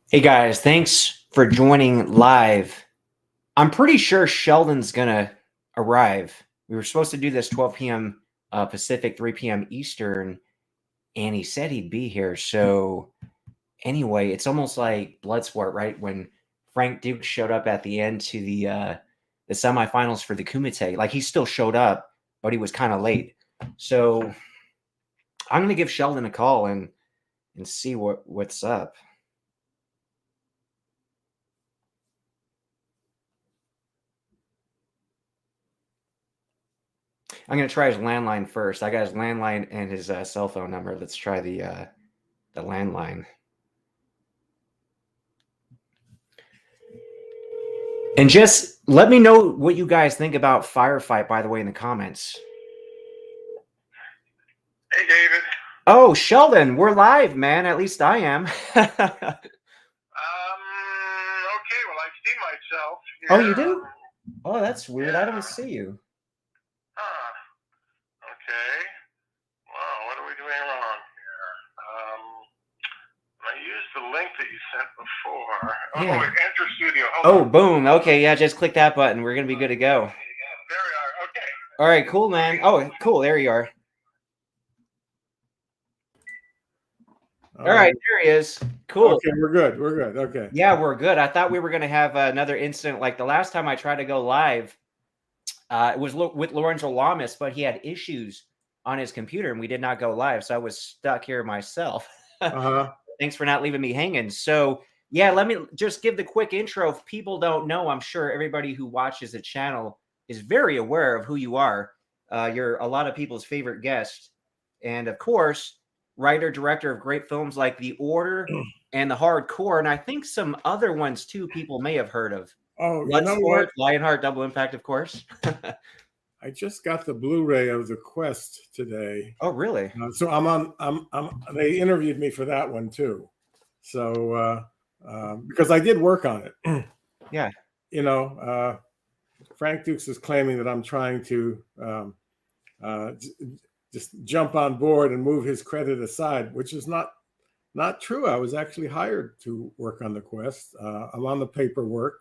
Hey guys, thanks for joining live. I'm pretty sure Sheldon's gonna arrive. We were supposed to do this 12 p.m. Pacific, 3 p.m. Eastern, and he said he'd be here. So anyway, it's almost like Bloodsport, right? When Frank Duke showed up at the end to the semifinals for the Kumite, like he still showed up, but he was kind of late. So I'm gonna give Sheldon a call and see what's up. I'm gonna try his landline first. I got his landline and his cell phone number. Let's try the landline. And just let me know what you guys think about Firefight, by the way, in the comments. Hey, David. Oh, Sheldon, we're live, man. At least I am. Okay, well, I see myself here. Oh, you do? Oh, that's weird. Yeah. I don't see you. Okay. Wow, what are we doing wrong here? I used the link that you sent before. Yeah. Oh, enter studio. Hold on. Boom. Okay, yeah, just click that button. We're going to be good to go. There we are. Okay. All right, cool, man. Oh, cool. There you are. All right, there he is. Cool. Okay, we're good. We're good. Okay. Yeah, we're good. I thought we were going to have another incident like the last time I tried to go live. It was with Lorenzo Lamas, but he had issues on his computer and we did not go live. So I was stuck here myself. Thanks for not leaving me hanging. So yeah, let me just give the quick intro. If people don't know, I'm sure everybody who watches the channel is very aware of who you are. You're a lot of people's favorite guest. And of course, writer, director of great films like The Order and The Hardcore. And I think some other ones too people may have heard of. Oh, Bloodsport, Lionheart, Double Impact, of course. I just got the Blu-ray of The Quest today. Oh, really? So they interviewed me for that one too. So because I did work on it. Yeah. You know, Frank Dukes is claiming that I'm trying to just jump on board and move his credit aside, which is not true. I was actually hired to work on The Quest. I'm on the paperwork.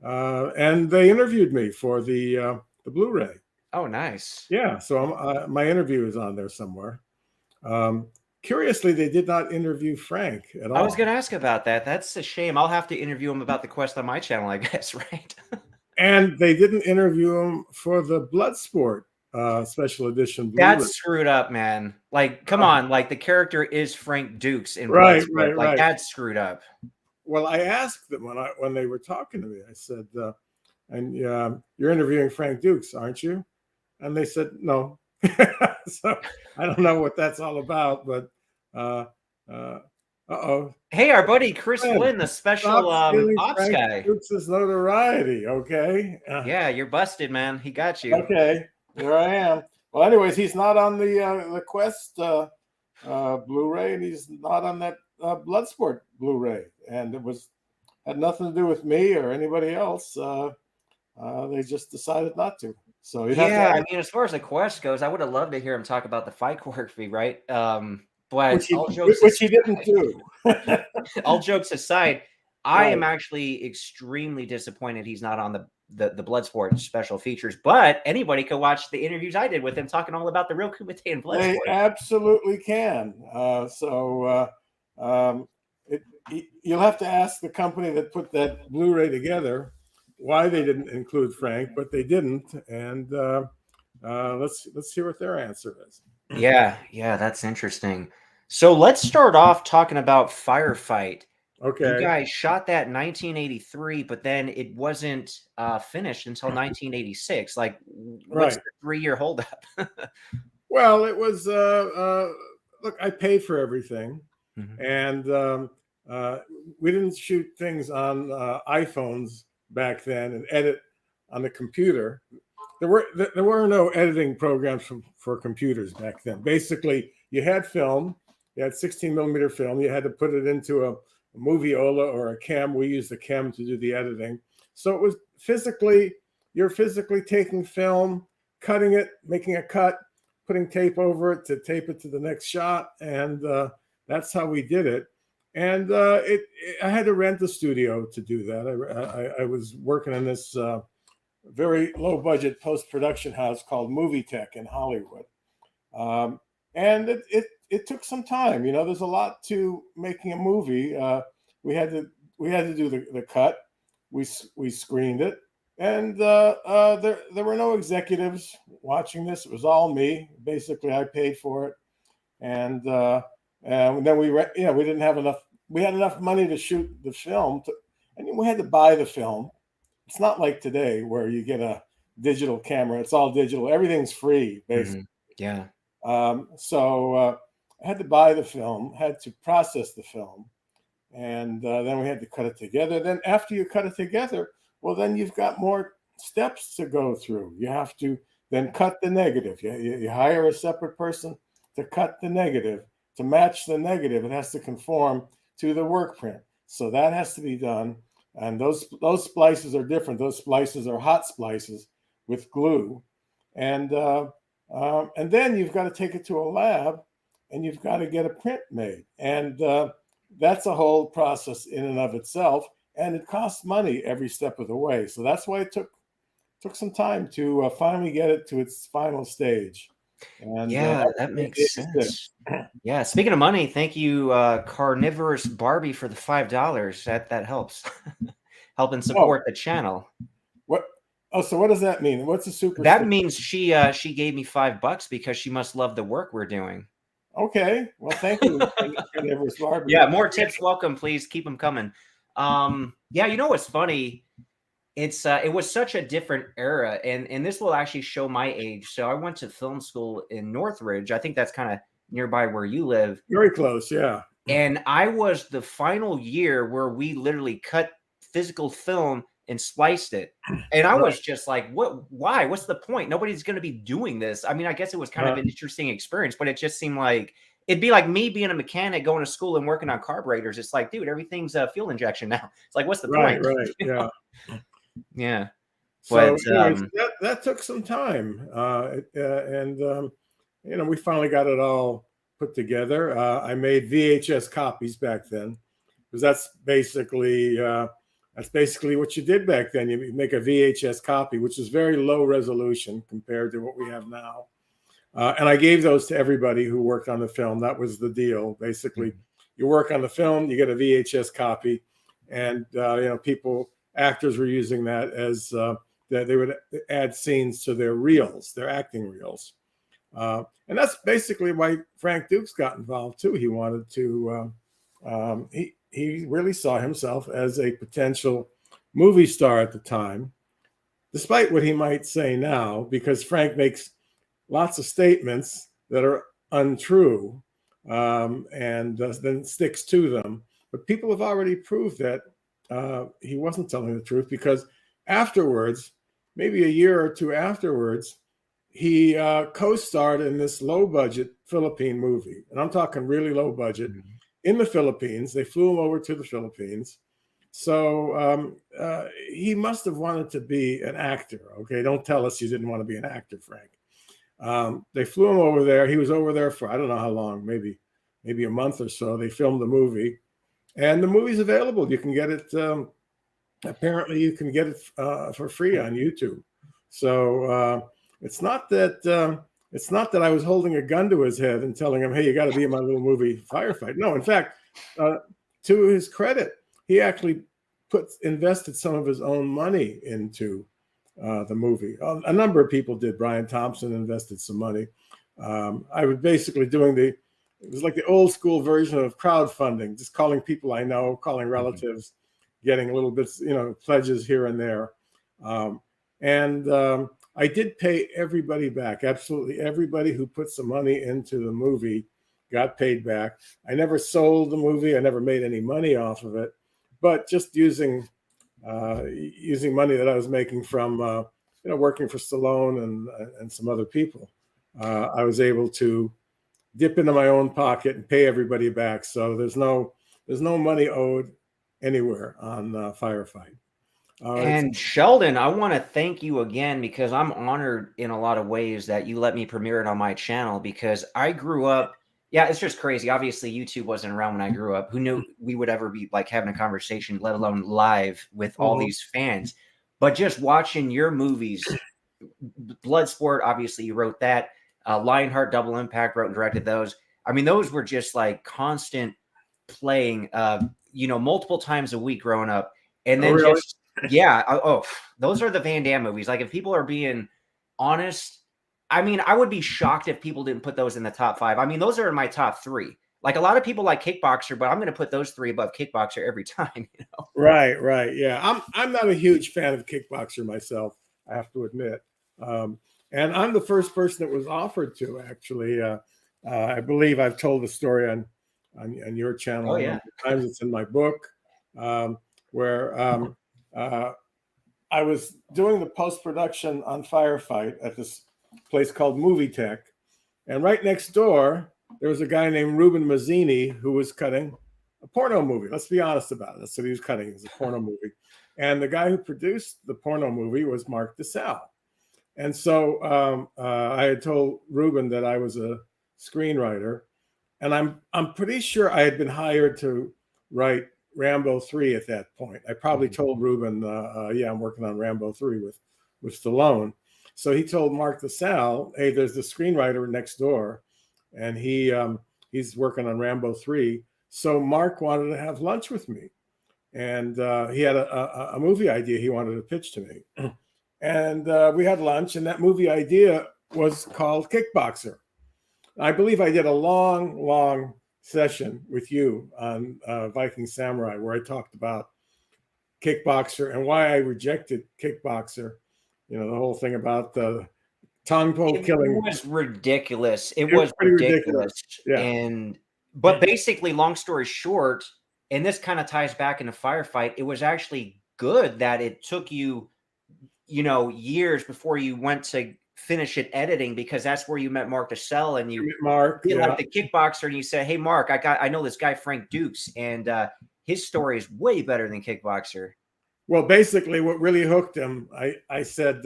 And they interviewed me for the Blu-ray. Oh, nice. Yeah, so my interview is on there somewhere. Curiously, they did not interview Frank at all. I was going to ask about that. That's a shame. I'll have to interview him about The Quest on my channel, I guess, right? And they didn't interview him for the Bloodsport special edition Blu-ray. That's screwed up, man. Like, come on. Like, the character is Frank Dukes in Right, Bloodsport. Like, that's screwed up. Well, I asked them when they were talking to me, I said, and you're interviewing Frank Dukes, aren't you? And they said, no. So I don't know what that's all about, but Hey, our buddy Chris Flynn, the special ops guy. Dukes' notoriety, okay? Yeah, you're busted, man. He got you. Okay, here I am. Well, anyways, he's not on the Quest Blu-ray, and he's not on that Bloodsport Blu-ray, and it had nothing to do with me or anybody else. They just decided not to. So yeah, I mean, as far as the Quest goes, I would have loved to hear him talk about the fight choreography, right? But which he didn't do. All jokes aside, I am actually extremely disappointed he's not on the Bloodsport special features. But anybody could watch the interviews I did with him talking all about the real Kumite and Bloodsport. They absolutely can. You'll have to ask the company that put that Blu-ray together why they didn't include Frank, but they didn't. And let's hear what their answer is. Yeah, that's interesting. So let's start off talking about Firefight. Okay. You guys shot that in 1983, but then it wasn't finished until 1986. Like, what's the 3-year holdup? Well, it was look, I paid for everything, and we didn't shoot things on iPhones back then and edit on the computer. There were no editing programs for computers back then. Basically, you had film, you had 16 millimeter film, you had to put it into a Moviola or a Chem. We used the Chem to do the editing. So it was you're physically taking film, cutting it, making a cut, putting tape over it to tape it to the next shot. And that's how we did it. And I had to rent the studio to do that. I was working in this very low budget post production house called Movie Tech in Hollywood, and it took some time. You know, there's a lot to making a movie. We had to do the cut. We screened it, and there were no executives watching this. It was all me. Basically, I paid for it, and then we didn't have enough. We had enough money to shoot the film, and we had to buy the film. It's not like today where you get a digital camera. It's all digital. Everything's free, basically. Yeah. So I had to buy the film, had to process the film, and then we had to cut it together. Then after you cut it together, well, then you've got more steps to go through. You have to then cut the negative. You hire a separate person to cut the negative, to match the negative. It has to conform to the work print. So that has to be done. And those splices are different. Those splices are hot splices with glue. And then you've got to take it to a lab and you've got to get a print made. And that's a whole process in and of itself. And it costs money every step of the way. So that's why it took some time to finally get it to its final stage. And yeah, that makes sense. Yeah, speaking of money, thank you, Carnivorous Barbie, for the $5. That helps. Helping support the channel. What? Oh, so what does that mean? What's a super? That means she gave me $5 because she must love the work we're doing. Okay, well, thank you, Carnivorous Barbie. Yeah, more tips welcome, please. Keep them coming. Yeah, you know what's funny? It was such a different era, and this will actually show my age. So I went to film school in Northridge. I think that's kind of nearby where you live. Very close, yeah. And I was the final year where we literally cut physical film and spliced it. And I was just like, what? Why? What's the point? Nobody's going to be doing this. I mean, I guess it was kind of an interesting experience, but it just seemed like it'd be like me being a mechanic going to school and working on carburetors. It's like, dude, everything's a fuel injection now. It's like, what's the point? Right, yeah. Yeah. So But anyways, that took some time, and we finally got it all put together. I made VHS copies back then, because that's basically what you did back then. You make a VHS copy, which is very low resolution compared to what we have now. And I gave those to everybody who worked on the film. That was the deal. Basically, you work on the film, you get a VHS copy, and actors were using that as that they would add scenes to their reels, their acting reels. And that's basically why Frank Dukes got involved too. He wanted to, he really saw himself as a potential movie star at the time, despite what he might say now, because Frank makes lots of statements that are untrue, and then sticks to them. But people have already proved that he wasn't telling the truth, because afterwards, maybe a year or two afterwards, he co-starred in this low-budget Philippine movie. And I'm talking really low budget, in the Philippines. They flew him over to the Philippines. So he must have wanted to be an actor. Okay, don't tell us you didn't want to be an actor, Frank. They flew him over there. He was over there for I don't know how long, maybe a month or so. They filmed the movie. And the movie's available. You can get it. Apparently, you can get it for free on YouTube. So it's not that I was holding a gun to his head and telling him, "Hey, you got to be in my little movie Firefight." No, in fact, to his credit, he actually invested some of his own money into the movie. A number of people did. Brian Thompson invested some money. I was basically doing it was like the old school version of crowdfunding, just calling people I know, calling relatives, getting a little bit, pledges here and there. And I did pay everybody back. Absolutely everybody who put some money into the movie got paid back. I never sold the movie. I never made any money off of it, but just using money that I was making from, working for Stallone and some other people, I was able to dip into my own pocket and pay everybody back. So there's no money owed anywhere on Firefight. And Sheldon, I want to thank you again, because I'm honored in a lot of ways that you let me premiere it on my channel, because I grew up Yeah, it's just crazy. Obviously, YouTube wasn't around when I grew up. Who knew we would ever be like having a conversation, let alone live with all these fans? But just watching your movies, Bloodsport, obviously you wrote that. Lionheart, Double Impact, wrote and directed those. I mean, those were just like constant playing, multiple times a week growing up. And then really? those are the Van Damme movies. Like if people are being honest, I mean, I would be shocked if people didn't put those in the top 5. I mean, those are in my top 3. Like a lot of people like Kickboxer, but I'm going to put those 3 above Kickboxer every time. Right. Yeah, I'm not a huge fan of Kickboxer myself, I have to admit. And I'm the first person that was offered to, actually. I believe I've told the story on your channel a number of times. It's in my book, where I was doing the post-production on Firefight at this place called Movie Tech. And right next door, there was a guy named Ruben Mazzini who was cutting a porno movie. Let's be honest about it. That's what he was cutting. It was a porno movie. And the guy who produced the porno movie was Mark DeSalle. And so I had told Ruben that I was a screenwriter. And I'm pretty sure I had been hired to write Rambo 3 at that point. I probably told Ruben, I'm working on Rambo 3 with Stallone. So he told Mark DeSalle, hey, there's the screenwriter next door, and he's working on Rambo 3. So Mark wanted to have lunch with me, and he had a movie idea he wanted to pitch to me. And we had lunch, and that movie idea was called Kickboxer. I believe I did a long session with you on Viking Samurai, where I talked about Kickboxer and why I rejected Kickboxer. You know, the whole thing about the tongue pole killing. It was ridiculous. It was ridiculous. Yeah. But basically, long story short, and this kind of ties back into Firefight, it was actually good that it took you, years before you went to finish it editing, because that's where you met Mark DeSalle, and you like the Kickboxer, and you said, hey, Mark, I know this guy, Frank Dukes, and his story is way better than Kickboxer. Well, basically, what really hooked him, I said,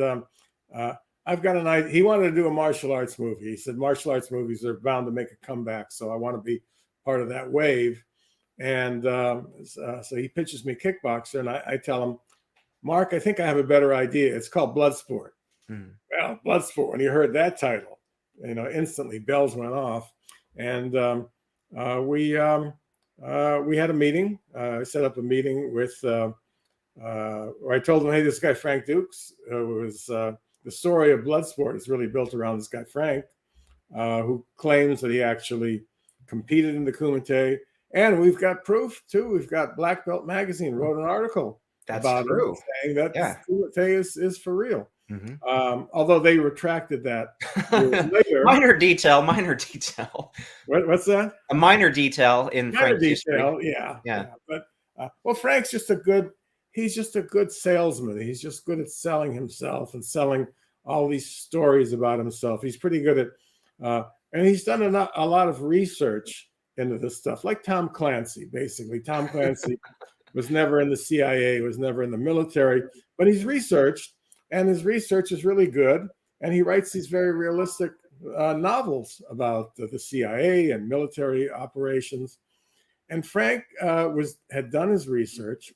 I've got an idea. He wanted to do a martial arts movie. He said, martial arts movies are bound to make a comeback, so I want to be part of that wave. And so he pitches me Kickboxer, and I tell him, Mark, I think I have a better idea. It's called Bloodsport. Well, Bloodsport, when he heard that title, instantly bells went off. And we had a meeting. I set up a meeting with, where I told him, hey, this guy, Frank Dukes, was the story of Bloodsport is really built around this guy, Frank, who claims that he actually competed in the Kumite. And we've got proof, too. We've got Black Belt Magazine wrote an article about him, saying that Kumite is for real. Although they retracted that later. Minor detail. What's that? A minor detail in Frank's detail, yeah. But well, Frank's just he's just a good salesman. He's just good at selling himself and selling all these stories about himself. He's pretty good at, and he's done a lot of research into this stuff, like Tom Clancy, basically. Tom Clancy was never in the CIA, was never in the military, but he's researched, and his research is really good. And he writes these very realistic novels about the CIA and military operations. And Frank had done his research,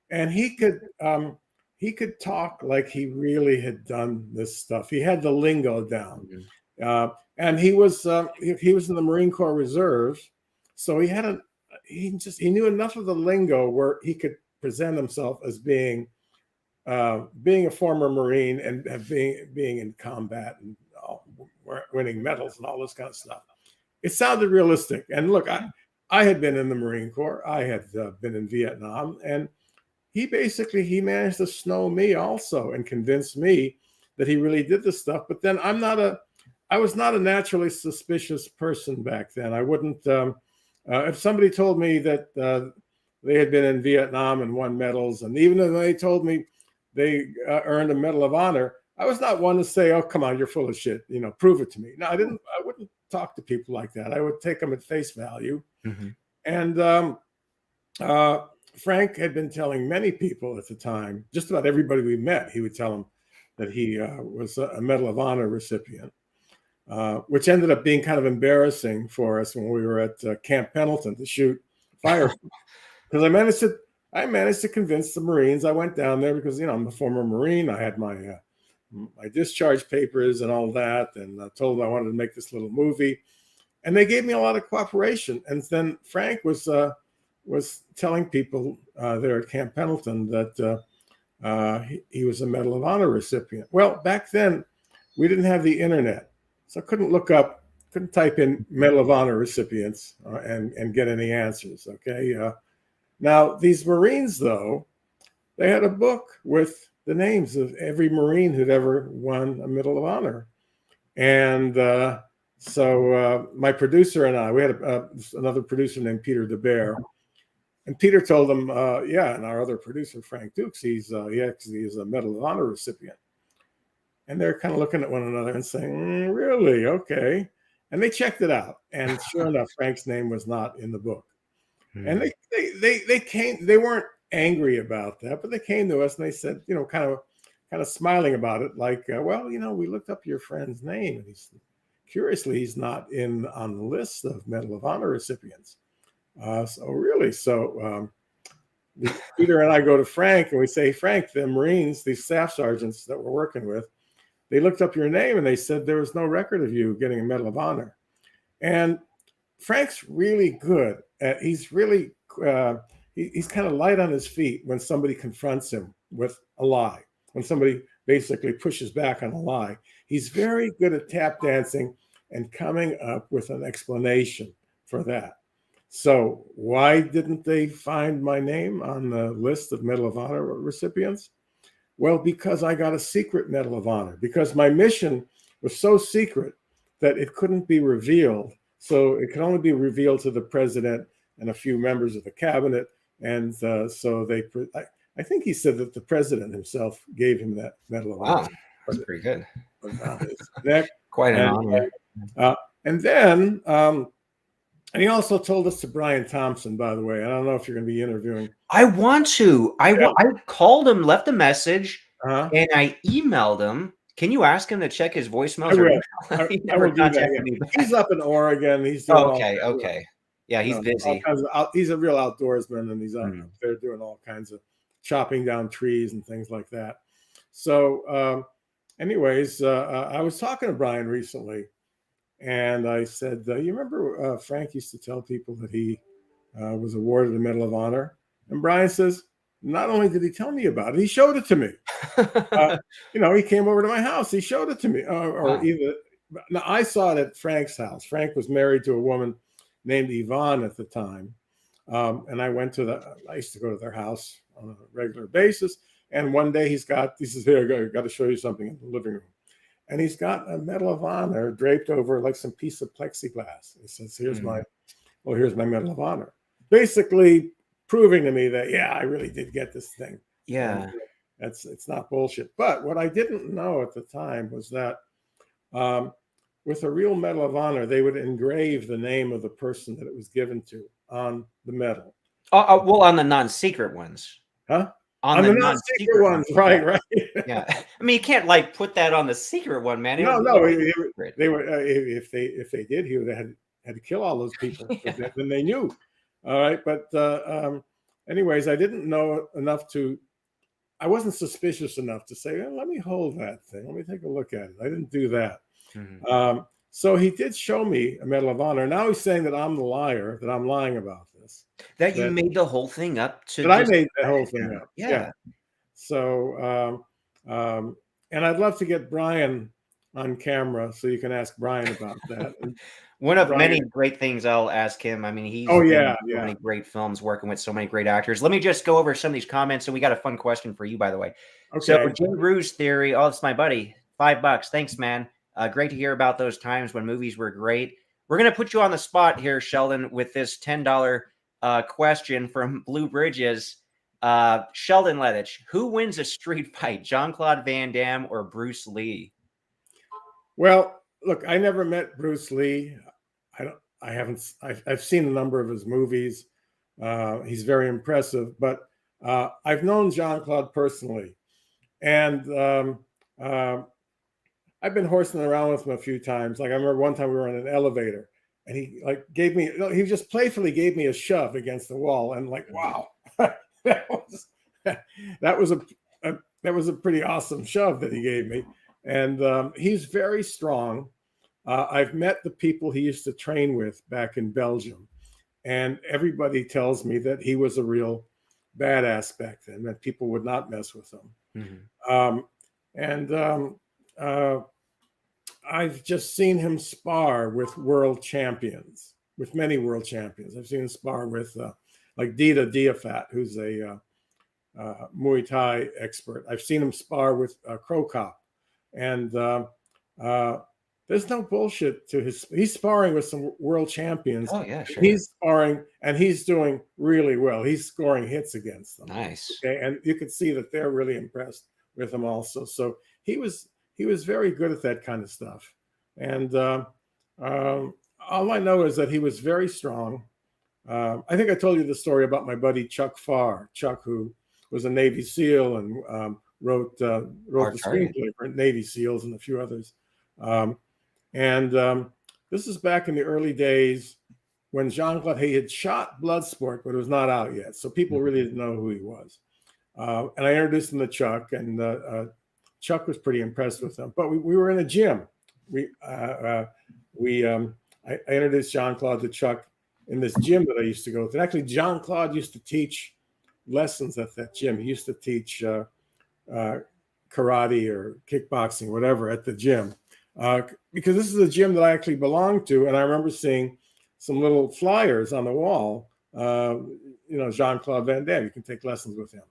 and he could talk like he really had done this stuff. He had the lingo down, and he was in the Marine Corps Reserves, so he knew enough of the lingo where he could present himself as being a former Marine and being in combat and winning medals and all this kind of stuff. It sounded realistic. And look, I had been in the Marine Corps. I had been in Vietnam, and he managed to snow me also and convince me that he really did this stuff. But then I was not a naturally suspicious person back then. I wouldn't, if somebody told me that they had been in Vietnam and won medals, and even though they told me they earned a Medal of Honor, I was not one to say, oh, come on, you're full of shit, prove it to me. No, I wouldn't talk to people like that. I would take them at face value. And Frank had been telling many people at the time, just about everybody we met, he would tell them that he was a Medal of Honor recipient. which ended up being kind of embarrassing for us when we were at Camp Pendleton to shoot Fire. Because I managed to convince the Marines. I went down there because, I'm a former Marine. I had my discharge papers and all that, and I told them I wanted to make this little movie, and they gave me a lot of cooperation. And then Frank was telling people there at Camp Pendleton that he was a Medal of Honor recipient. Well, back then we didn't have the internet, so I couldn't type in Medal of Honor recipients and get any answers. Okay. Now these Marines, though, they had a book with the names of every Marine who'd ever won a Medal of Honor. And so my producer and I, we had another producer named Peter DeBear. And Peter told them, and our other producer, Frank Dukes, he actually is a Medal of Honor recipient. And they're kind of looking at one another and saying, really? Okay. And they checked it out. And sure enough, Frank's name was not in the book. And they weren't angry about that, but they came to us and they said, kind of smiling about it, like, we looked up your friend's name, and curiously, he's not on the list of Medal of Honor recipients. So Peter and I go to Frank and we say, Frank, the Marines, these staff sergeants that we're working with, they looked up your name and they said there was no record of you getting a Medal of Honor. And Frank's really good at, he's really, he's kind of light on his feet when somebody confronts him with a lie, when somebody basically pushes back on a lie. He's very good at tap dancing and coming up with an explanation for that. So why didn't they find my name on the list of Medal of Honor recipients? Well, because I got a secret Medal of Honor, because my mission was so secret that it couldn't be revealed. So it could only be revealed to the president and a few members of the cabinet. And so I think he said that the president himself gave him that Medal of Honor. That's pretty good. Quite an honor. And then, and he also told us to Brian Thompson, by the way. I don't know if you're going to be interviewing. I want to. I called him, left a message, and I emailed him. Can you ask him to check his voicemails? He never contacted me back. He's up in Oregon. He's doing okay. Yeah, he's busy. He's a real outdoorsman, and he's up there doing all kinds of chopping down trees and things like that. So, anyways, I was talking to Brian recently, and I said, you remember Frank used to tell people that he was awarded the Medal of Honor? And Brian says, not only did he tell me about it, he showed it to me. He came over to my house. He showed it to me. Now, I saw it at Frank's house. Frank was married to a woman named Yvonne at the time. And I used to go to their house on a regular basis. And one day he says, here, I got to show you something in the living room. And he's got a Medal of Honor draped over like some piece of plexiglass. He says, here's my Medal of Honor. Basically proving to me that, I really did get this thing. Yeah. And it's not bullshit. But what I didn't know at the time was that with a real Medal of Honor, they would engrave the name of the person that it was given to on the medal. Well, on the non-secret ones. Huh? On the non-secret ones, right. Yeah. I mean, you can't put that on the secret one, man. No. They were if they did, he would have had to kill all those people. Then they knew. All right, but anyways, I didn't know enough I wasn't suspicious enough to say, let me hold that thing. Let me take a look at it. I didn't do that. Mm-hmm. So he did show me a Medal of Honor. Now he's saying that I'm the liar, that I'm lying about this. That you made the whole thing up to. But I made the whole thing up. Yeah. So, and I'd love to get Brian on camera so you can ask Brian about that. One of many great things I'll ask him. I mean, he's so many great films, working with so many great actors. Let me just go over some of these comments. And we got a fun question for you, by the way. Okay. So Jay Ruse Theory. Oh, it's my buddy. $5. Thanks, man. Great to hear about those times when movies were great. We're going to put you on the spot here, Sheldon, with this $10 question from Blue Bridges. Sheldon Lettich, who wins a street fight, Jean-Claude Van Damme or Bruce Lee? Well, look, I never met Bruce Lee. I've seen a number of his movies. He's very impressive, but I've known Jean-Claude personally. And I've been horsing around with him a few times. Like I remember one time we were in an elevator, and he like gave me, he just playfully gave me a shove against the wall, and like, wow, that was that was that was a pretty awesome shove that he gave me. And he's very strong. I've met the people he used to train with back in Belgium, and everybody tells me that he was a real badass back then, that people would not mess with him. And I've just seen him spar with world champions, with many world champions. I've seen him spar with like Dita Diafat, who's a Muay Thai expert. I've seen him spar with Crow Cop. And there's no bullshit to he's sparring with some world champions. Oh, yeah, sure. He's sparring and he's doing really well. He's scoring hits against them. Nice. Okay. And you can see that they're really impressed with him also. So he was very good at that kind of stuff. And all I know is that he was very strong. I think I told you the story about my buddy Chuck Farr. Chuck, who was a Navy SEAL and wrote the screenplay for Navy SEALs and a few others. This is back in the early days when Jean-Claude, he had shot Bloodsport, but it was not out yet. So people really didn't know who he was. And I introduced him to Chuck, and Chuck was pretty impressed with him. But we were in a gym. I introduced Jean-Claude to Chuck in this gym that I used to go to. And actually, Jean-Claude used to teach lessons at that gym. He used to teach karate or kickboxing, whatever, at the gym. Because this is a gym that I actually belonged to, and I remember seeing some little flyers on the wall. Jean-Claude Van Damme, you can take lessons with him.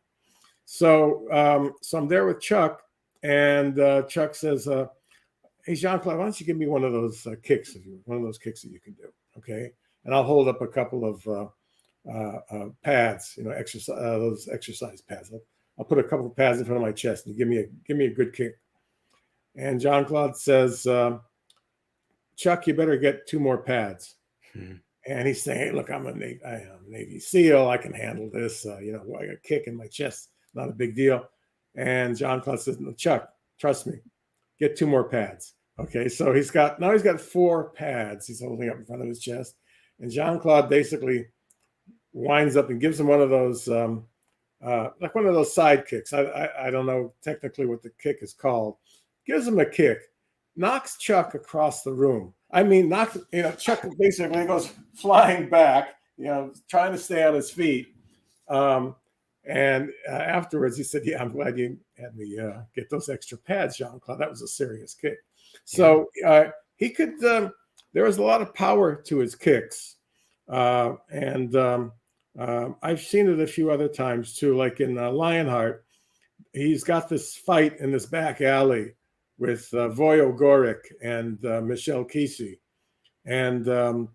So I'm there with Chuck, and Chuck says, "Hey, Jean-Claude, why don't you give me one of those kicks that you can do, okay?" And I'll hold up a couple of pads, those exercise pads. I'll put a couple of pads in front of my chest and give me a good kick. And Jean-Claude says, "Chuck, you better get 2 more pads." And he's saying, "Hey, look, I'm a Navy SEAL. I can handle this. I got a kick in my chest, not a big deal." And Jean-Claude says, "No, Chuck, trust me, get 2 more pads." Okay, so he's got 4 pads he's holding up in front of his chest. And Jean-Claude basically winds up and gives him one of those, like one of those side kicks. I don't know technically what the kick is called. Gives him a kick, knocks Chuck across the room. I mean, Chuck basically goes flying back, trying to stay on his feet. And afterwards he said, "Yeah, I'm glad you had me get those extra pads, Jean-Claude. That was a serious kick." So he could, there was a lot of power to his kicks. I've seen it a few other times too, like in Lionheart. He's got this fight in this back alley with Voyo Goric and Michelle Kesey. And one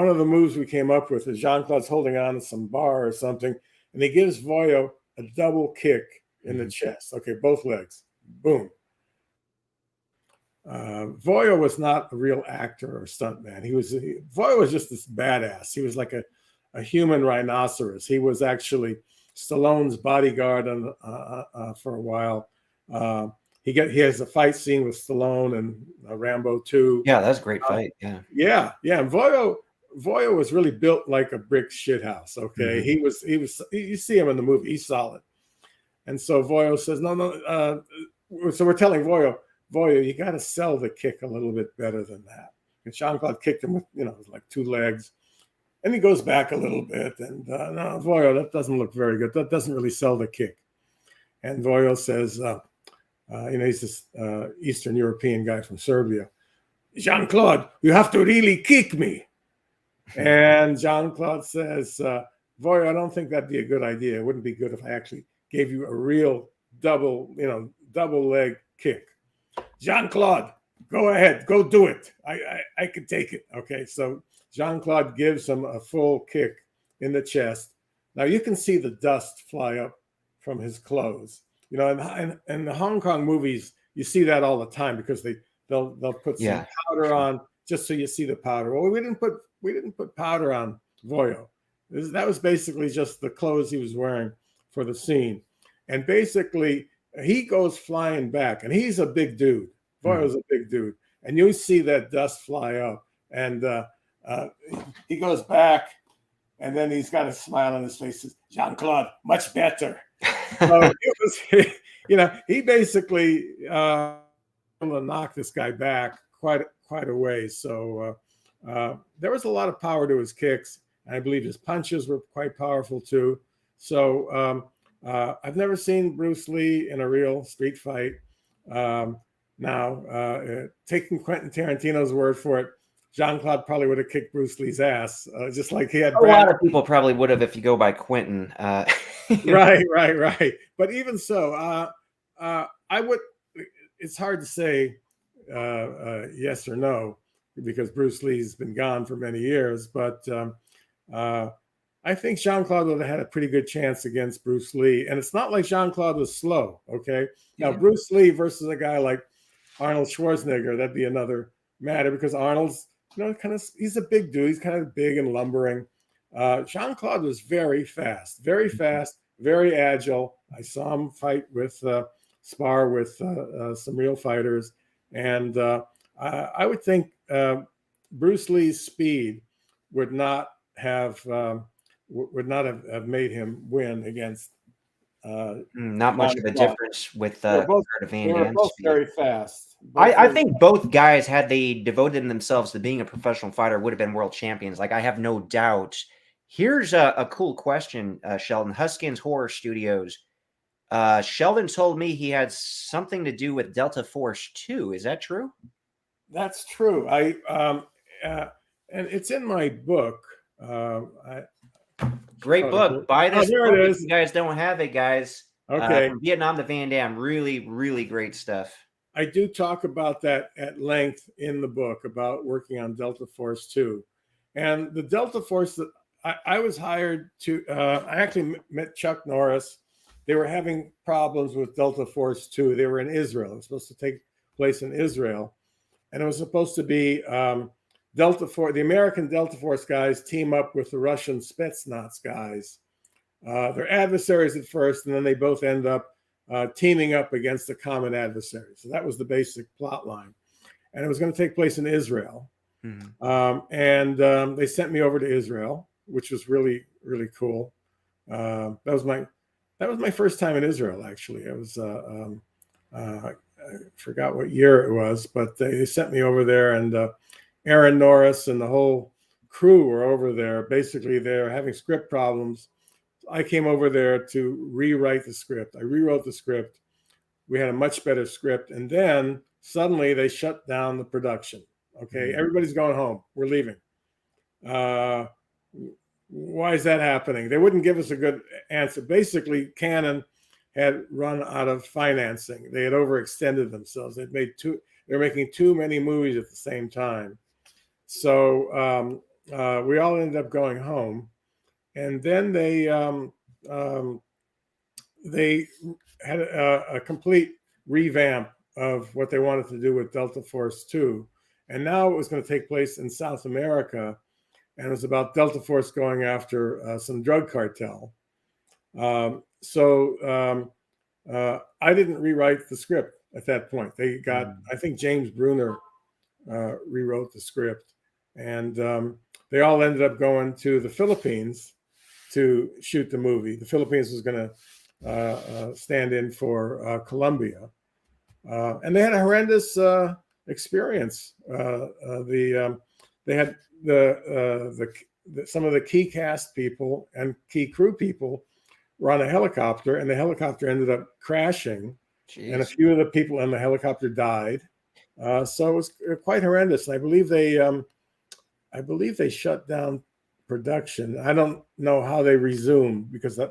of the moves we came up with is Jean-Claude's holding on to some bar or something, and he gives Voyo a double kick in the chest. Okay, both legs. Boom. Voyo was not a real actor or stuntman. Voyo was just this badass. He was like a human rhinoceros. He was actually Stallone's bodyguard for a while. He has a fight scene with Stallone and Rambo 2. Yeah, that's a great fight. Yeah. And Voyo was really built like a brick shithouse. Okay, he was. You see him in the movie. He's solid. And so Voyo says, "No." So we're telling Voyo, you got to sell the kick a little bit better than that. And Jean-Claude kicked him with, like 2 legs. And he goes back a little bit. And no, Voyo, that doesn't look very good. That doesn't really sell the kick. And Voyo says, he's this Eastern European guy from Serbia. "Jean-Claude, you have to really kick me." And Jean-Claude says, "Voyo, I don't think that'd be a good idea. It wouldn't be good if I actually gave you a real double leg kick." "Jean-Claude, go ahead, go do it. I can take it." Okay, so Jean-Claude gives him a full kick in the chest. Now you can see the dust fly up from his clothes. In the Hong Kong movies, you see that all the time because they'll put some powder on just so you see the powder. Well, we didn't put powder on Voyo. That was basically just the clothes he was wearing for the scene. And basically, he goes flying back, and he's a big dude. Boy, Mhm. was a big dude, and you see that dust fly up, and he goes back, and then he's got a smile on his face. Says, Jean-Claude, much better. So it was, he basically able to knock this guy back quite a way. So there was a lot of power to his kicks. I believe his punches were quite powerful too. So I've never seen Bruce Lee in a real street fight. Now, taking Quentin Tarantino's word for it, Jean-Claude probably would have kicked Bruce Lee's ass, just like he had A lot of people probably would have if you go by Quentin. Right. But even so, I would. It's hard to say yes or no because Bruce Lee's been gone for many years. But I think Jean-Claude would have had a pretty good chance against Bruce Lee. And it's not like Jean-Claude was slow. Okay. Now, Yeah. Bruce Lee versus a guy like Arnold Schwarzenegger, that'd be another matter because Arnold's, he's a big dude. He's kind of big and lumbering. Jean-Claude was very fast, very agile. I saw him spar with some real fighters. And I would think Bruce Lee's speed would not have made him win against not much of a Jean-Claude. difference with They're both, Van they were Damme's both speed. very fast. I think both guys, had they devoted themselves to being a professional fighter, would have been world champions. Like, I have no doubt. Here's a cool question, Sheldon. Huskins Horror Studios. Sheldon told me he had something to do with Delta Force 2. Is that true? That's true. And it's in my book. Great book. Buy this there book it if is. you guys don't have it, guys. Okay. From Vietnam to Van Damme. Really, really great stuff. I do talk about that at length in the book about working on Delta Force 2. And the Delta Force that I was hired to, I actually met Chuck Norris. They were having problems with Delta Force 2. They were in Israel. It was supposed to take place in Israel. And it was supposed to be Delta Force, the American Delta Force guys team up with the Russian Spetsnaz guys. They're adversaries at first, and then they both end up teaming up against a common adversary. So that was the basic plot line. And it was going to take place in Israel. And they sent me over to Israel, which was really, really cool. That was my first time in Israel, actually. It was I forgot what year it was, but they sent me over there, and Aaron Norris and the whole crew were over there. Basically, they're having script problems. I came over there to rewrite the script. I rewrote the script. We had a much better script. And then suddenly they shut down the production. Okay, everybody's going home. We're leaving. Why is that happening? They wouldn't give us a good answer. Basically, Canon had run out of financing. They had overextended themselves. They were making too many movies at the same time. So we all ended up going home. And then they had a complete revamp of what they wanted to do with Delta Force 2. And now it was going to take place in South America. And it was about Delta Force going after some drug cartel. So I didn't rewrite the script at that point. They got, I think James Bruner rewrote the script. And they all ended up going to the Philippines to shoot the movie. The Philippines was going to stand in for Colombia. And they had a horrendous experience. They had some of the key cast people and key crew people were on a helicopter, and the helicopter ended up crashing. Jeez. And a few of the people in the helicopter died. So it was quite horrendous. And I believe they shut down production. I don't know how they resumed, because I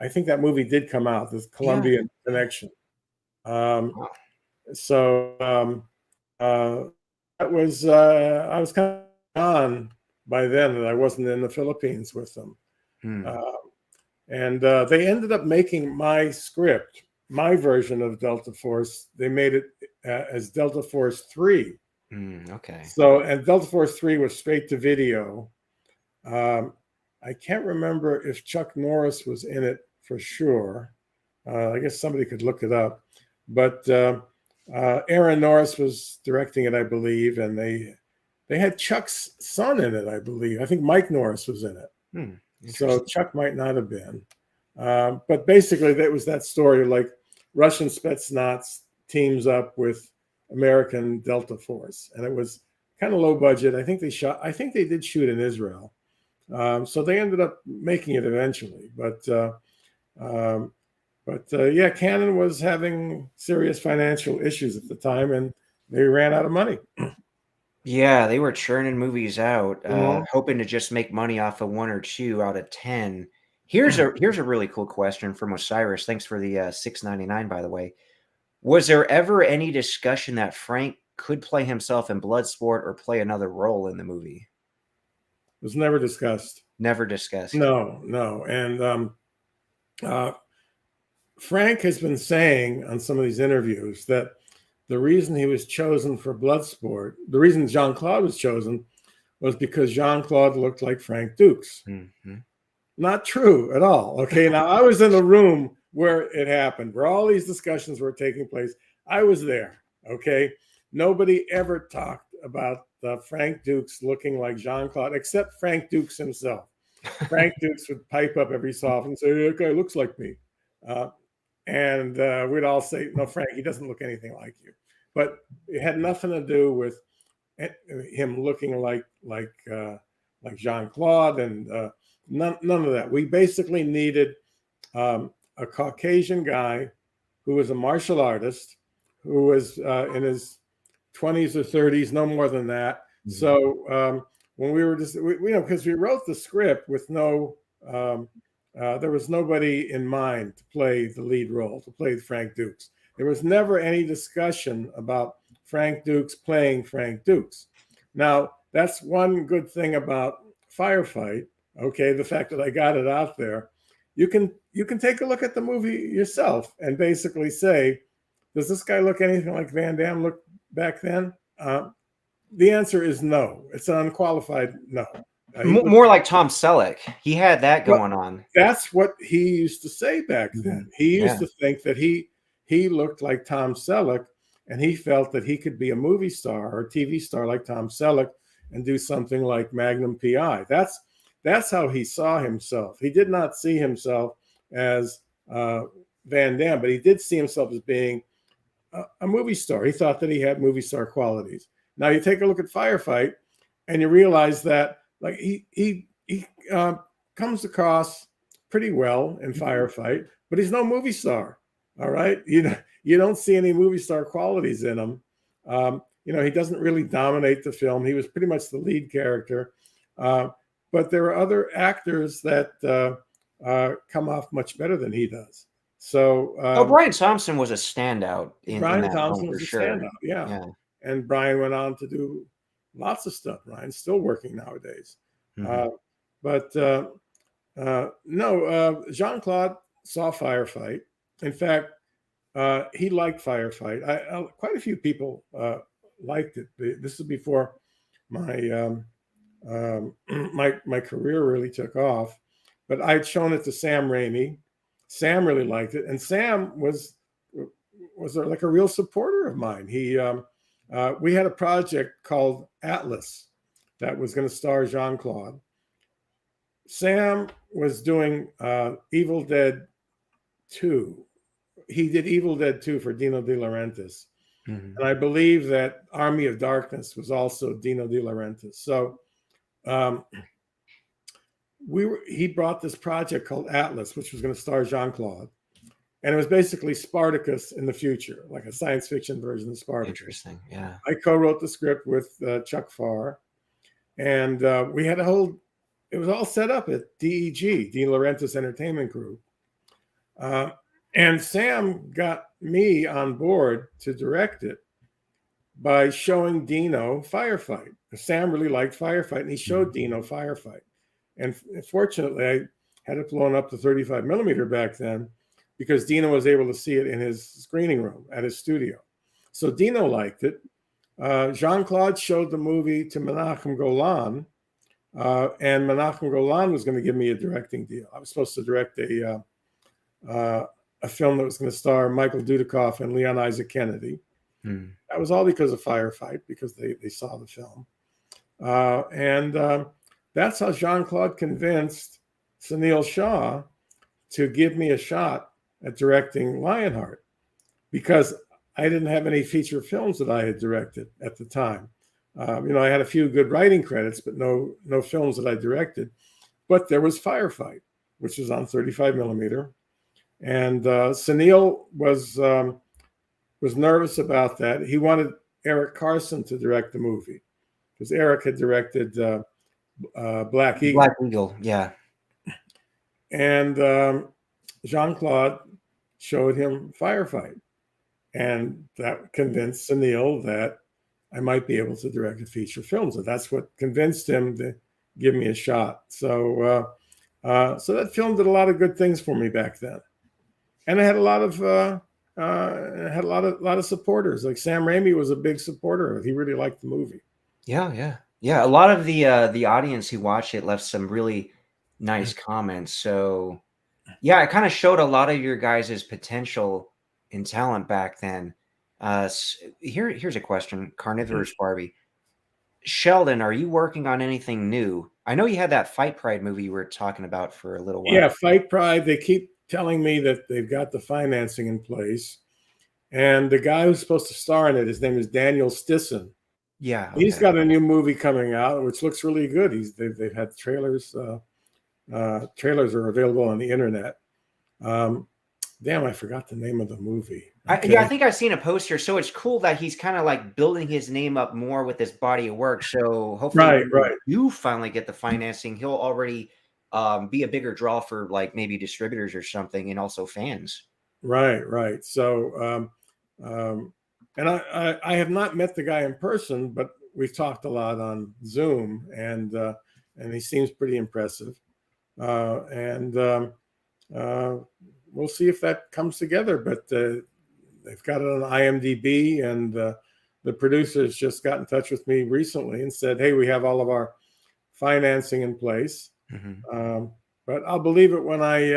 think that movie did come out, this Colombian Connection. So that was I was kind of on by then, and I wasn't in the Philippines with them. And they ended up making my script, my version of Delta Force. They made it as Delta Force 3. Okay. So, and Delta Force 3 was straight to video. I can't remember if Chuck Norris was in it for sure. I guess somebody could look it up. But Aaron Norris was directing it, I believe, and they had Chuck's son in it, I believe. I think Mike Norris was in it. So Chuck might not have been. But basically, that was that story, like Russian Spetsnaz teams up with American Delta Force. And it was kind of low budget. I think they did shoot in Israel. So they ended up making it eventually. But yeah, Canon was having serious financial issues at the time, and they ran out of money. Yeah, they were churning movies out, hoping to just make money off of 1 or 2 out of 10. Here's a really cool question from Osiris. Thanks for the $6.99, by the way. Was there ever any discussion that Frank could play himself in Bloodsport or play another role in the movie? It was never discussed. Never discussed. No. And Frank has been saying on some of these interviews that the reason he was chosen for Bloodsport, the reason Jean-Claude was chosen, was because Jean-Claude looked like Frank Dukes. Mm-hmm. Not true at all. Okay, now I was in the room where it happened, where all these discussions were taking place. I was there. Okay, nobody ever talked about Frank Dukes looking like Jean-Claude, except Frank Dukes himself. Frank Dukes would pipe up every so often and say, "That guy looks like me." And we'd all say, "No, Frank, he doesn't look anything like you." But it had nothing to do with him looking like Jean-Claude, and none of that. We basically needed a Caucasian guy who was a martial artist, who was in his 20s or 30s, no more than that. Mm-hmm. So when we were just, because we wrote the script with no. There was nobody in mind to play the lead role, to play Frank Dukes. There was never any discussion about Frank Dukes playing Frank Dukes. Now, that's one good thing about Firefight, okay, the fact that I got it out there. You can take a look at the movie yourself and basically say, does this guy look anything like Van Damme looked back then? The answer is no. It's an unqualified no. More like Tom Selleck. He had that going on. That's what he used to say back then. He used to think that he looked like Tom Selleck, and he felt that he could be a movie star or a TV star like Tom Selleck and do something like Magnum PI. That's how he saw himself. He did not see himself as Van Damme, but he did see himself as being a movie star. He thought that he had movie star qualities. Now you take a look at Firefight, and you realize that like he comes across pretty well in Firefight, but he's no movie star. All right, you don't see any movie star qualities in him. He doesn't really dominate the film. He was pretty much the lead character, but there are other actors that come off much better than he does. So, Brian Thompson was a standout. Brian Thompson was a standout, yeah. And Brian went on to do lots of stuff. Brian's still working nowadays. Mm-hmm. No, Jean-Claude saw Firefight. In fact, he liked Firefight. Quite a few people liked it. This is before my my career really took off. But I'd shown it to Sam Raimi. Sam really liked it, and Sam was like a real supporter of mine. We had a project called Atlas that was going to star Jean-Claude. Sam was doing Evil Dead 2. He did Evil Dead 2 for Dino De Laurentiis. Mm-hmm. And I believe that Army of Darkness was also Dino De Laurentiis. So he brought this project called Atlas, which was going to star Jean-Claude. And it was basically Spartacus in the future, like a science fiction version of Spartacus. Interesting, yeah. I co-wrote the script with Chuck Farr. And we had it was all set up at DEG, De Laurentiis Entertainment Group. And Sam got me on board to direct it by showing Dino Firefight. Sam really liked Firefight, and he showed Dino Firefight. And fortunately, I had it blown up to 35 millimeter back then because Dino was able to see it in his screening room at his studio. So Dino liked it. Jean-Claude showed the movie to Menachem Golan, and Menachem Golan was going to give me a directing deal. I was supposed to direct a a film that was going to star Michael Dudikoff and Leon Isaac Kennedy. That was all because of Firefight, because they saw the film. And that's how Jean-Claude convinced Sunil Shah to give me a shot at directing Lionheart, because I didn't have any feature films that I had directed at the time. I had a few good writing credits, but no films that I directed. But there was Firefight, which was on 35 millimeter. And Sunil was nervous about that. He wanted Eric Carson to direct the movie, because Eric had directed Black Eagle. Black Eagle, yeah. And Jean-Claude showed him Firefight. And that convinced Sunil that I might be able to direct a feature film. So that's what convinced him to give me a shot. So that film did a lot of good things for me back then. And I had a lot of supporters. Like Sam Raimi was a big supporter of it. He really liked the movie. Yeah. A lot of the audience who watched it left some really nice comments. So yeah, it kind of showed a lot of your guys' potential and talent back then. Here's a question, Carnivorous Barbie. Sheldon, are you working on anything new? I know you had that Fight Pride movie you were talking about for a little while. Yeah, Fight Pride. They keep telling me that they've got the financing in place. And the guy who's supposed to star in it, his name is Daniel Stisson. Yeah. Okay. He's got a new movie coming out, which looks really good. They've had trailers. Trailers are available on the internet. Damn, I forgot the name of the movie. Okay. I think I've seen a poster. So it's cool that he's kind of like building his name up more with this body of work. So hopefully you finally get the financing, he'll already be a bigger draw for like maybe distributors or something, and also fans. Right. So, and I have not met the guy in person, but we've talked a lot on Zoom, and he seems pretty impressive. We'll see if that comes together, but they've got it on IMDb, and the producers just got in touch with me recently and said, hey, we have all of our financing in place. But I'll believe it when I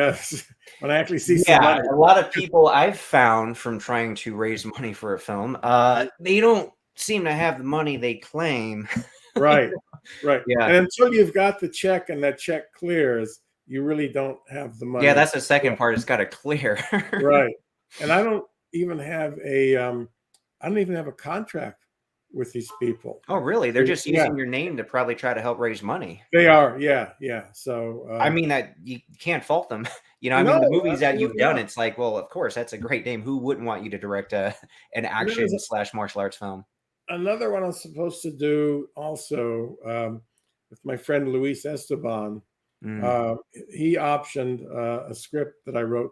actually see some money. A lot of people I've found from trying to raise money for a film, they don't seem to have the money they claim. Right. Yeah. And until you've got the check and that check clears, you really don't have the money. Yeah, that's the second part. It's got to clear. Right. And I don't even have a contract with these people. Oh, really? They're just using your name to probably try to help raise money. They are. Yeah. So I mean, that you can't fault them. I mean, the movies that you've done, it's like, well, of course, that's a great name. Who wouldn't want you to direct an action / martial arts film? Another one I'm supposed to do also with my friend Luis Esteban. He optioned a script that I wrote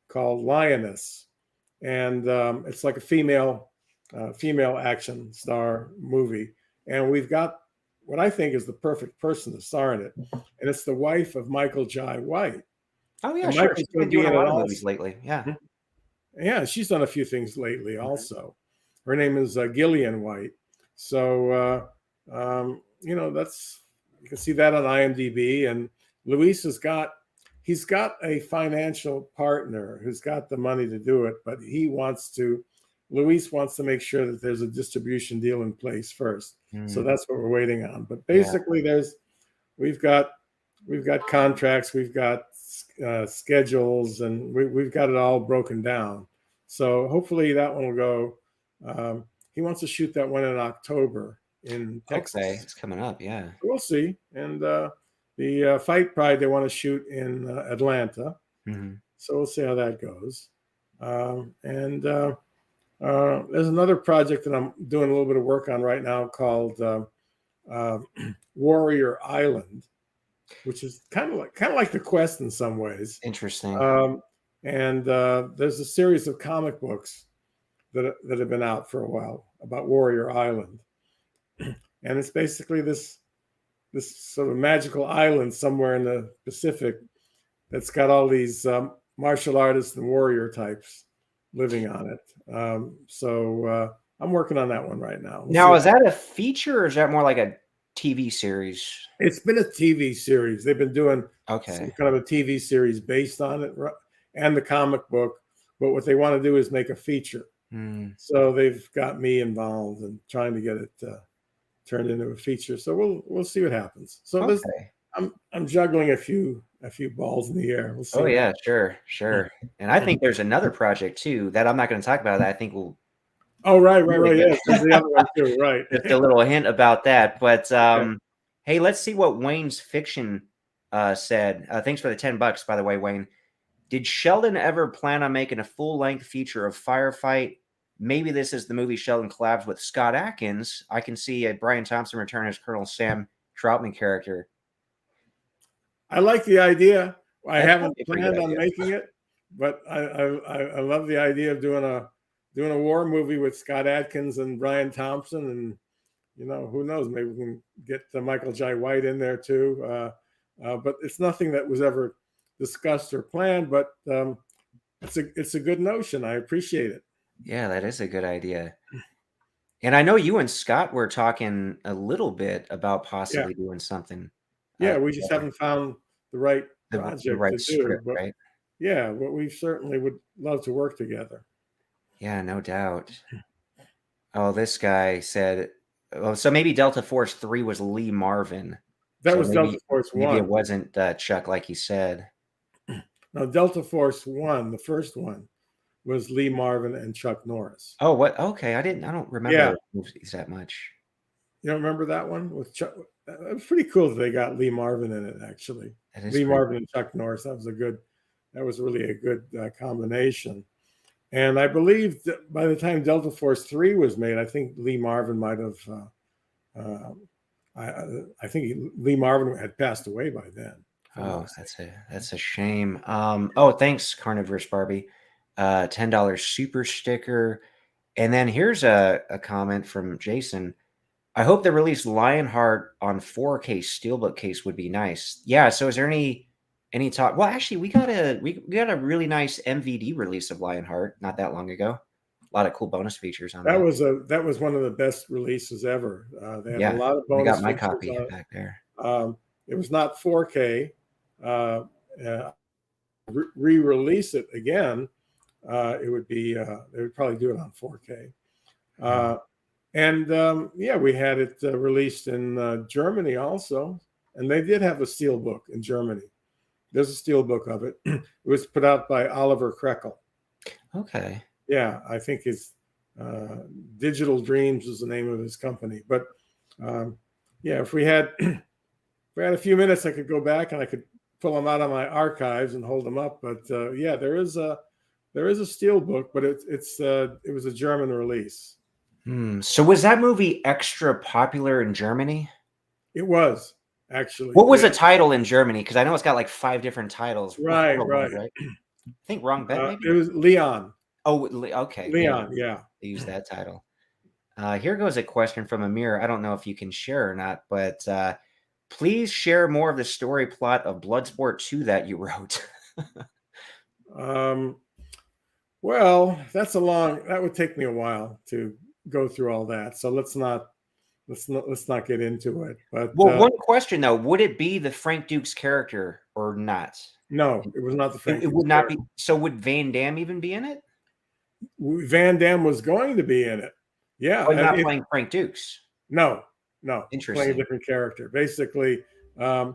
called Lioness, and it's like a female action star movie, and we've got what I think is the perfect person to star in it, and it's the wife of Michael Jai White. Oh yeah, sure. She's been doing a lot of movies lately. Yeah, she's done a few things lately also. Her name is Gillian White. So that's, you can see that on IMDb. And Luis he's got a financial partner who's got the money to do it, but Luis wants to make sure that there's a distribution deal in place first. So that's what we're waiting on. But basically we've got contracts, we've got schedules, and we've got it all broken down. So hopefully that one will go. He wants to shoot that one in October in Texas. Okay, it's coming up, yeah. We'll see. And the Fight Pride, they want to shoot in Atlanta. So we'll see how that goes. There's another project that I'm doing a little bit of work on right now called Warrior Island, which is kind of like The Quest in some ways. Interesting. There's a series of comic books that have been out for a while about Warrior Island, and it's basically this sort of magical island somewhere in the Pacific that's got all these martial artists and warrior types living on it. So I'm working on that one right now. Now, is that a feature or is that more like a TV series? It's been a TV series. They've been doing some kind of a TV series based on it, and the comic book. but what they want to do is make a feature. Hmm. So they've got me involved in trying to get it turned into a feature. So we'll see what happens. So Okay. I'm juggling a few balls in the air. We'll see. Oh yeah, sure. And I think there's another project too that I'm not going to talk about that I think will. Oh right. Really Yes, there's the other one too. Right. Just a little hint about that. But Okay. hey, let's see what Wayne's Fiction said. Thanks for the $10, by the way, Wayne. Did Sheldon ever plan on making a full-length feature of Firefight? Maybe this is the movie Sheldon collabs with Scott Adkins. I can see Brian Thompson return as Colonel Sam Troutman character. I like the idea. I That's haven't a pretty planned good on idea. making it, but I love the idea of doing a war movie with Scott Adkins and Brian Thompson, and who knows, maybe we can get Michael Jai White in there too. But it's nothing that was ever discussed or planned. But it's a good notion. I appreciate it. Yeah, that is a good idea. And I know you and Scott were talking a little bit about possibly doing something. Yeah, we just haven't found the right the project right to script, do. But right? yeah, but we certainly would love to work together. Yeah, no doubt. Oh, this guy said, oh, so maybe Delta Force 3 was Lee Marvin. That So was Delta Force maybe it 1. wasn't Chuck, like he said. Now, Delta Force 1, the first one, was Lee Marvin and Chuck Norris. Oh, what? Okay, I don't remember movies that much. You don't remember that one with Chuck? It was pretty cool that they got Lee Marvin in it. Actually, Lee Marvin and Chuck Norris. That was really a good combination. And I believe that by the time Delta Force 3 was made, I think Lee Marvin might have. I think Lee Marvin had passed away by then. Oh, that's a shame. Oh, thanks, Carnivorous Barbie. $10 super sticker. And then here's a comment from Jason. I hope they release Lionheart on 4K Steelbook case would be nice. Yeah. So is there any talk? Well, actually, we got a really nice MVD release of Lionheart not that long ago. A lot of cool bonus features on that. That was one of the best releases ever. They had a lot of bonus. I got my copy back there. It was not 4K. Re-release it again. It would be. They would probably do it on 4K. We had it released in Germany also, and they did have a steelbook in Germany. There's a steelbook of it. It was put out by Oliver Krekel. Okay. Yeah, I think it's Digital Dreams is the name of his company. But if we had a few minutes, I could go back and I could pull them out of my archives and hold them up. But there is a steelbook, but it was a German release. So was that movie extra popular in Germany? It was, actually. What was the title in Germany? Because I know it's got like 5 different titles. Right. I think Wrong Bet, maybe? It was Leon. Oh, okay. Leon, yeah. They used that title. Here goes a question from Amir. I don't know if you can share or not, but please share more of the story plot of Bloodsport 2 that you wrote. Well, that would take me a while to go through all that. So let's not get into it. But one question though, would it be the Frank Dukes character or not? No, it was not the Frank. It would not be. So would Van Damme even be in it? Van Damme was going to be in it. Yeah, but not playing Frank Dukes. No. Interesting. Playing a different character. Basically, I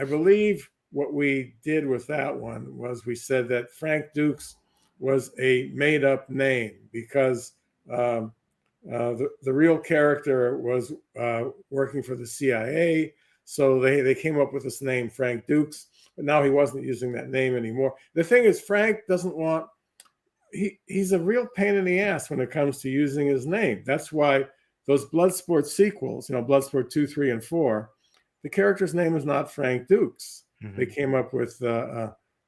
believe what we did with that one was we said that Frank Dukes was a made-up name because the real character was working for the CIA, so they came up with this name, Frank Dukes, but now he wasn't using that name anymore. The thing is, Frank doesn't want, he's a real pain in the ass when it comes to using his name. That's why those Bloodsport sequels, Bloodsport 2, 3, and 4, the character's name is not Frank Dukes. Mm-hmm. They came up with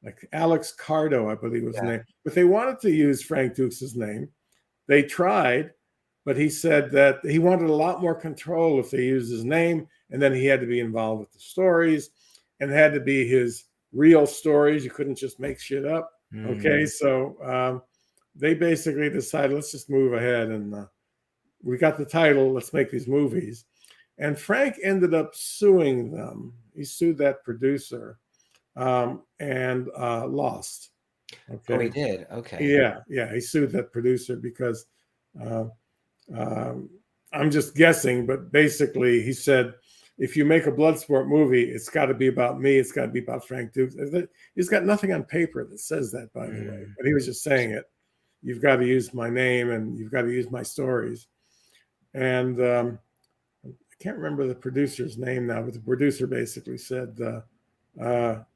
like Alex Cardo, I believe was the name. But they wanted to use Frank Dukes' name. They tried, but he said that he wanted a lot more control if they used his name, and then he had to be involved with the stories, and it had to be his real stories. You couldn't just make shit up. Mm-hmm. Okay, so they basically decided, let's just move ahead, and we got the title, let's make these movies. And Frank ended up suing them. He sued that producer and lost. Oh, he Okay. did. Okay. Yeah, he sued that producer because uh, I'm just guessing, but basically he said, if you make a Bloodsport movie, it's got to be about me. It's got to be about Frank Dukes. He's got nothing on paper that says that, by the way, but he was just saying it. You've got to use my name and you've got to use my stories. And I can't remember the producer's name now, but the producer basically said,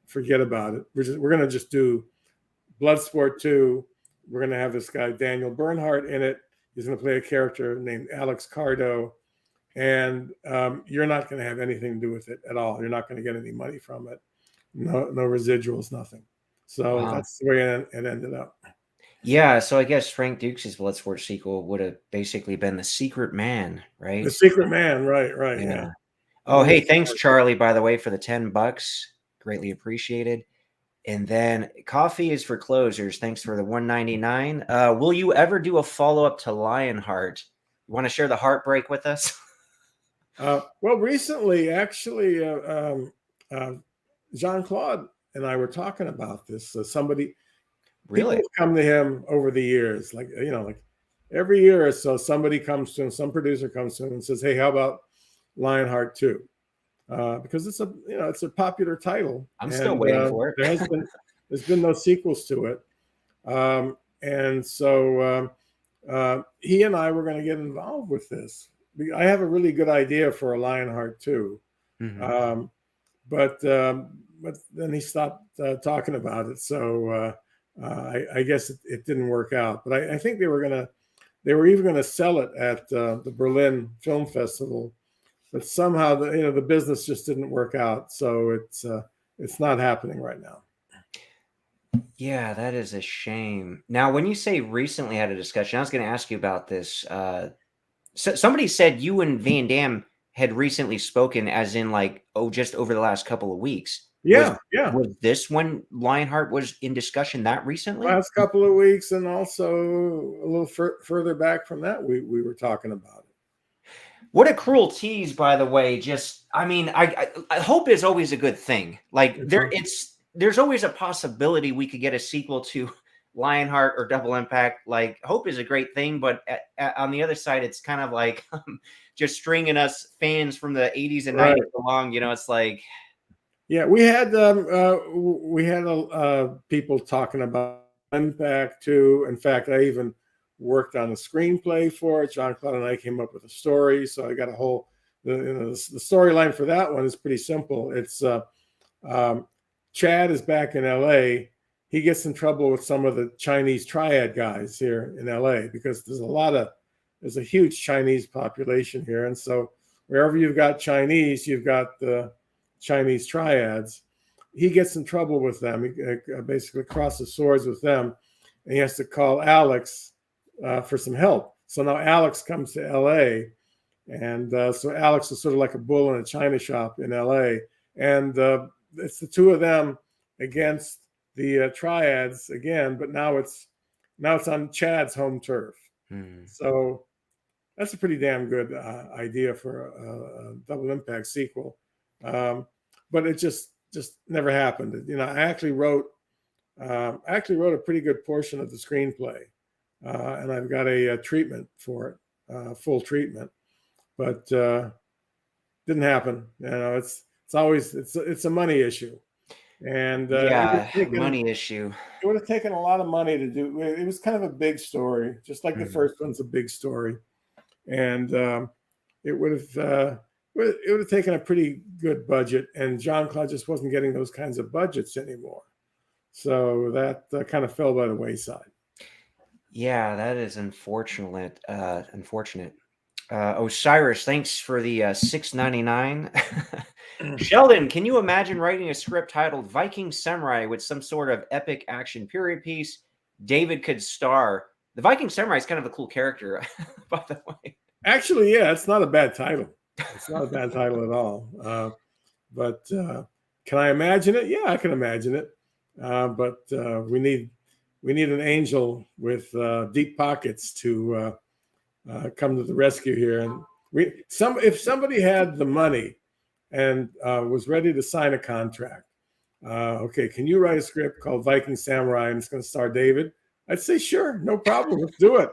forget about it. We're going to just do Bloodsport 2. We're going to have this guy, Daniel Bernhardt, in it. He's going to play a character named Alex Cardo. And you're not going to have anything to do with it at all. You're not going to get any money from it. No residuals, nothing. So that's the way it ended up. Yeah, so I guess Frank Dukes' Bloodsport sequel would have basically been The Secret Man, right? The Secret Man, right, yeah. Oh, hey, thanks, Charlie, by the way, for the $10. Greatly appreciated. And then coffee is for closers. Thanks for the $1.99. Will you ever do a follow-up to Lionheart? You want to share the heartbreak with us? Well, recently, actually, Jean-Claude and I were talking about this. People have come to him over the years, like every year or so, somebody comes to him, some producer comes to him and says, "Hey, how about Lionheart 2?" Because it's a popular title. I'm still waiting for it. There's been no sequels to it, and so he and I were going to get involved with this. I have a really good idea for a Lionheart 2, but then he stopped talking about it. So I guess it didn't work out. But I think they were even going to sell it at the Berlin Film Festival, but somehow the business just didn't work out. So it's not happening right now. Yeah, that is a shame. Now, when you say recently had a discussion, I was going to ask you about this. So somebody said you and Van Damme had recently spoken, as in just over the last couple of weeks. Yeah. Was this when Lionheart was in discussion that recently? Last couple of weeks, and also a little further back from that, we were talking about it. What a cruel tease, by the way. I hope is always a good thing. There's always a possibility we could get a sequel to Lionheart or Double Impact. Hope is a great thing, but on the other side, it's kind of like just stringing us fans from the 80s and 90s along. It's like, yeah, we had people talking about Impact too. In fact, I even worked on a screenplay for it. Jean-Claude and I came up with a story, so I got a whole. The storyline for that one is pretty simple. It's Chad is back in L.A. He gets in trouble with some of the Chinese triad guys here in L.A. because there's a huge Chinese population here, and so wherever you've got Chinese, you've got the Chinese triads. He gets in trouble with them. He basically crosses swords with them, and he has to call Alex for some help. So now Alex comes to L.A., and so Alex is sort of like a bull in a china shop in L.A., and it's the two of them against the triads again, but now it's on Chad's home turf. So that's a pretty damn good idea for a Double Impact sequel. But it just never happened. I actually wrote a pretty good portion of the screenplay, and I've got a treatment for it, full treatment, but didn't happen. It's always a money issue, and money issue. It would have taken a lot of money to do. It was kind of a big story, just like the first one's a big story, and it would have taken a pretty good budget, and Jean-Claude just wasn't getting those kinds of budgets anymore. So that kind of fell by the wayside. Yeah, that is unfortunate. Osiris, thanks for the $6.99. Sheldon, can you imagine writing a script titled Viking Samurai with some sort of epic action period piece? David could star. The Viking Samurai is kind of a cool character, by the way. Actually, yeah, it's not a bad title. It's not a bad title at all. But can I imagine it? Yeah, I can imagine it. But we need an angel with deep pockets to come to the rescue here. And if somebody had the money and was ready to sign a contract, Okay, can you write a script called Viking Samurai and it's going to star David? I'd say, sure, no problem. Let's do it.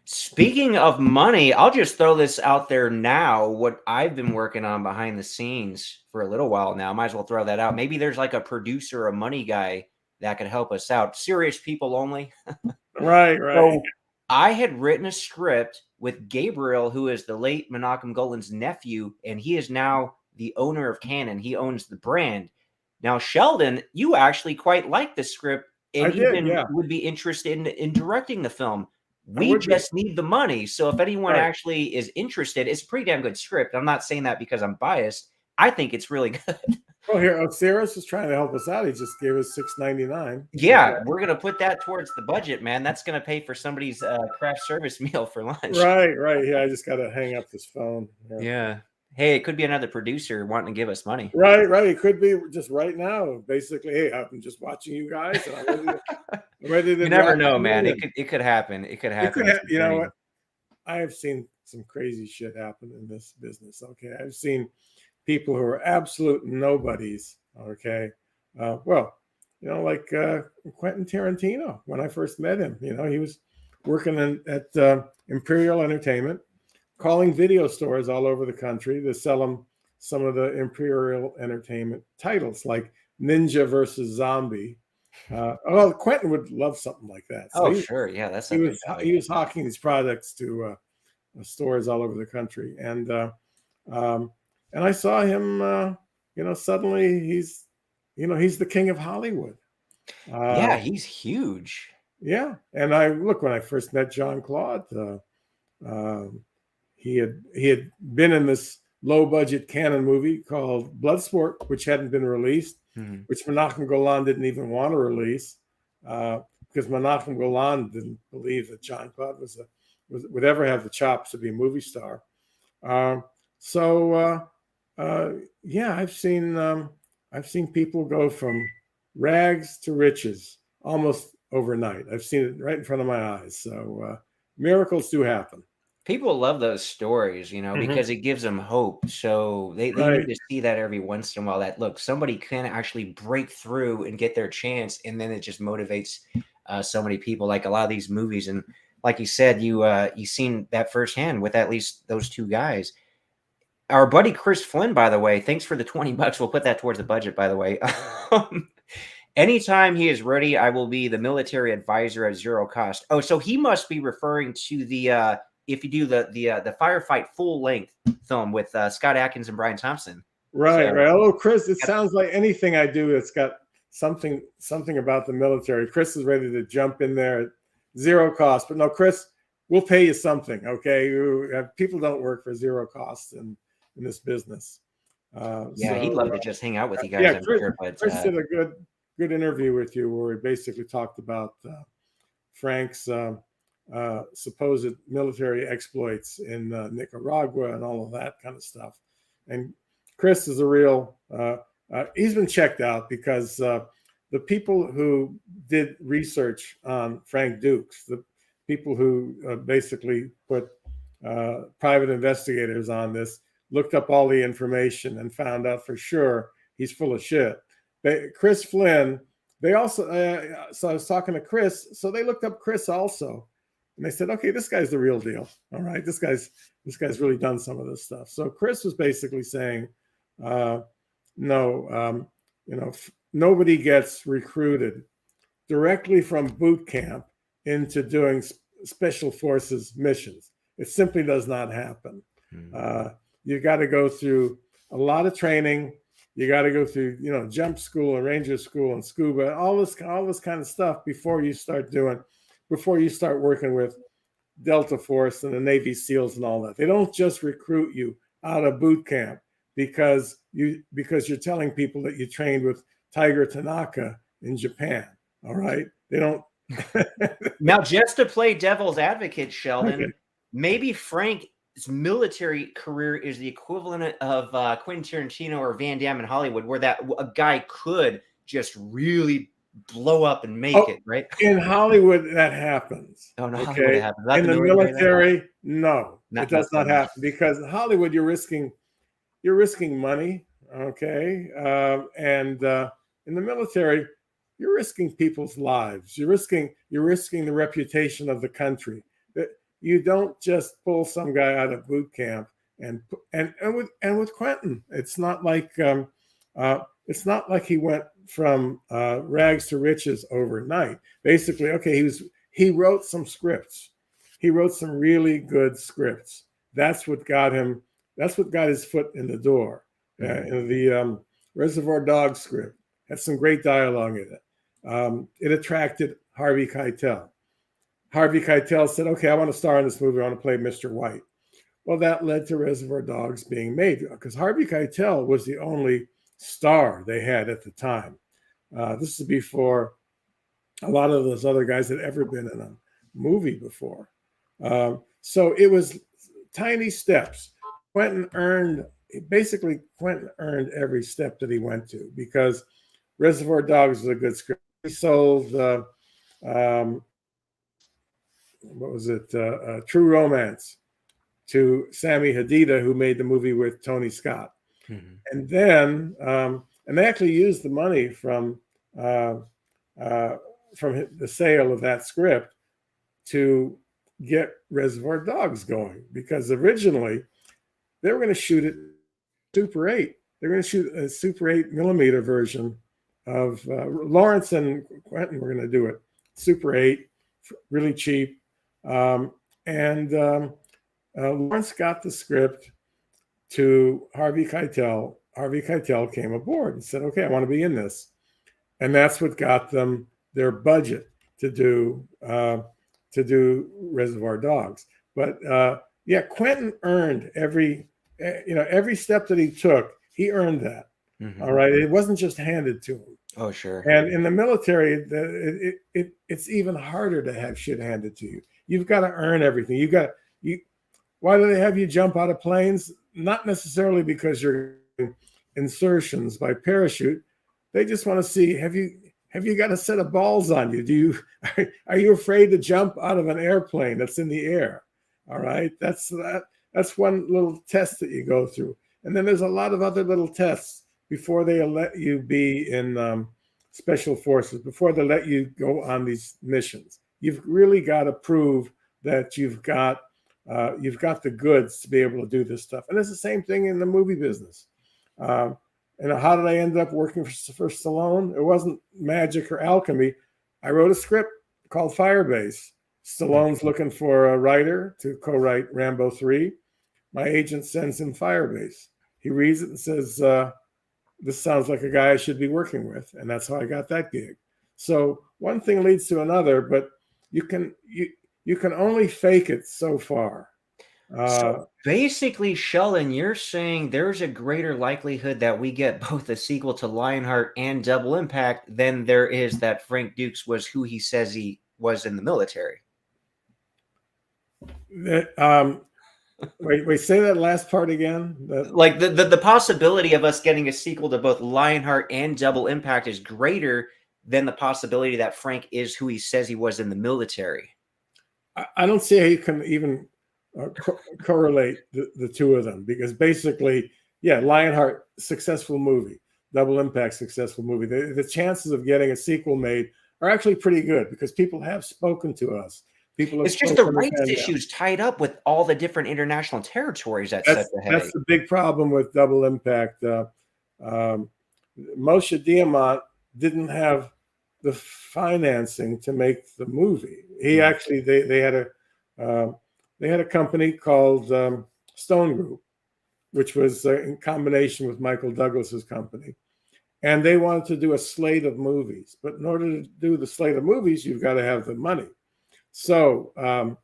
Speaking of money, I'll just throw this out there now. What I've been working on behind the scenes for a little while now, might as well throw that out. Maybe there's like a producer, a money guy that could help us out. Serious people only. Right. So I had written a script with Gabriel, who is the late Menachem Golan's nephew, and he is now the owner of Canon. He owns the brand. Now, Sheldon, you actually quite like the script and I did, even yeah. would be interested in directing the film. I We would be. just need the money. So if anyone Right. actually is interested, it's a pretty damn good script. I'm not saying that because I'm biased. I think it's really good. Well, here, Osiris is trying to help us out. He just gave us $6.99. Yeah, we're gonna put that towards the budget, man. That's gonna pay for somebody's craft service meal for lunch. Right. Yeah, I just got to hang up this phone. Yeah. Hey, it could be another producer wanting to give us money. Right. It could be just right now. Basically, hey, I'm just watching you guys, and I'm ready to You never drop know, some man. in. It could happen. It could happen. You know what? I have seen some crazy shit happen in this business. Okay, I've seen people who are absolute nobodies. Okay, well, like Quentin Tarantino. When I first met him, he was working at Imperial Entertainment, calling video stores all over the country to sell them some of the Imperial Entertainment titles, like Ninja versus Zombie. Well, Quentin would love something like that. So sure, yeah, that's he was hawking these products to stores all over the country, and I saw him. Suddenly he's the king of Hollywood. Yeah, he's huge. Yeah, and when I first met Jean-Claude, he had been in this low budget Canon movie called Bloodsport, which hadn't been released, which Menachem Golan didn't even want to release because Menachem Golan didn't believe that Jean-Claude would ever have the chops to be a movie star. Yeah, I've seen people go from rags to riches almost overnight. I've seen it right in front of my eyes. So miracles do happen. People love those stories, because it gives them hope. So they need to see that every once in a while, that look, somebody can actually break through and get their chance. And then it just motivates so many people, like a lot of these movies. And like you said, you seen that firsthand with at least those two guys. Our buddy Chris Flynn, by the way, thanks for the $20. We'll put that towards the budget, by the way. Anytime he is ready, I will be the military advisor at zero cost. Oh, so he must be referring to the if you do the Firefight full length film with Scott Adkins and Brian Thompson. Right. Hello, Chris. It sounds like anything I do that's got something about the military. Chris is ready to jump in there at zero cost. But no, Chris, we'll pay you something. Okay, people don't work for zero cost in this business. He'd love to just hang out with you guys. Yeah, Chris did a good interview with you where we basically talked about Frank's supposed military exploits in Nicaragua and all of that kind of stuff. And Chris is a real, he's been checked out because the people who did research on Frank Dukes, the people who basically put private investigators on this, looked up all the information and found out for sure he's full of shit. Chris Flynn, they also, so I was talking to Chris, so they looked up Chris also. And they said, okay, this guy's the real deal. All right, this guy's really done some of this stuff. So Chris was basically saying, nobody gets recruited directly from boot camp into doing special forces missions. It simply does not happen. You got to go through a lot of training. You got to go through, jump school and ranger school and scuba, all this kind of stuff before you start working with Delta Force and the Navy SEALs and all that. They don't just recruit you out of boot camp because you're telling people that you trained with Tiger Tanaka in Japan. All right. They don't. Now, just to play devil's advocate, Sheldon, maybe Frank's military career is the equivalent of Quentin Tarantino or Van Damme in Hollywood, where that a guy could just really blow up and make it, right? In Hollywood, that happens. Oh, no, okay? It happens. In the military, no, it does not happen because in Hollywood, you're risking money. Okay, and in the military, you're risking people's lives. You're risking the reputation of the country. That you don't just pull some guy out of boot camp and with Quentin, it's not like he went from rags to riches overnight. Basically, okay, he wrote some scripts. He wrote some really good scripts. That's what got him. That's what got his foot in the door. The Reservoir Dogs script had some great dialogue in it. It attracted Harvey Keitel. Harvey Keitel said, "Okay, I want to star in this movie. I want to play Mr. White." Well, that led to Reservoir Dogs being made because Harvey Keitel was the only star they had at the time. This is before a lot of those other guys had ever been in a movie before. So it was tiny steps. Quentin earned every step that he went to because Reservoir Dogs was a good script. He sold, True Romance to Sammy Hadida, who made the movie with Tony Scott. Mm-hmm. And then, and they actually used the money from the sale of that script to get Reservoir Dogs going, because originally they were going to shoot it Super 8. They're going to shoot a Super 8 millimeter version of Lawrence and Quentin were going to do it Super 8, really cheap. Lawrence got the script to Harvey Keitel. Harvey Keitel came aboard and said, "Okay, I want to be in this," and that's what got them their budget to do Reservoir Dogs. But Quentin earned every step that he took. He earned that. Mm-hmm. All right, it wasn't just handed to him. Oh, sure. And in the military, it's even harder to have shit handed to you. You've got to earn everything. Why do they have you jump out of planes? Not necessarily because you're insertions by parachute. They just want to see, have you got a set of balls on you? Are you afraid to jump out of an airplane that's in the air? All right, that's one little test that you go through, and then there's a lot of other little tests before they let you be in special forces, before they let you go on these missions. You've really got to prove that you've got the goods to be able to do this stuff. And it's the same thing in the movie business. And how did I end up working for Stallone? It wasn't magic or alchemy. I wrote a script called Firebase. Stallone's looking for a writer to co-write Rambo 3. My agent sends him Firebase. He reads it and says, this sounds like a guy I should be working with. And that's how I got that gig. So one thing leads to another, but you can only fake it so far. So basically, Sheldon, you're saying there's a greater likelihood that we get both a sequel to Lionheart and Double Impact than there is that Frank Dukes was who he says he was in the military. Wait, say that last part again. Like the possibility of us getting a sequel to both Lionheart and Double Impact is greater than the possibility that Frank is who he says he was in the military. I don't see how you can even correlate the two of them, because basically, Lionheart, successful movie, Double Impact, successful movie. The chances of getting a sequel made are actually pretty good because people have spoken to us. It's just the rights issues tied up with all the different international territories that's such a headache. That's the big problem with Double Impact. Moshe Diamant didn't have the financing to make the movie. He actually they had a company called Stone Group, which was in combination with Michael Douglas's company, and they wanted to do a slate of movies. But in order to do the slate of movies, you've got to have the money. So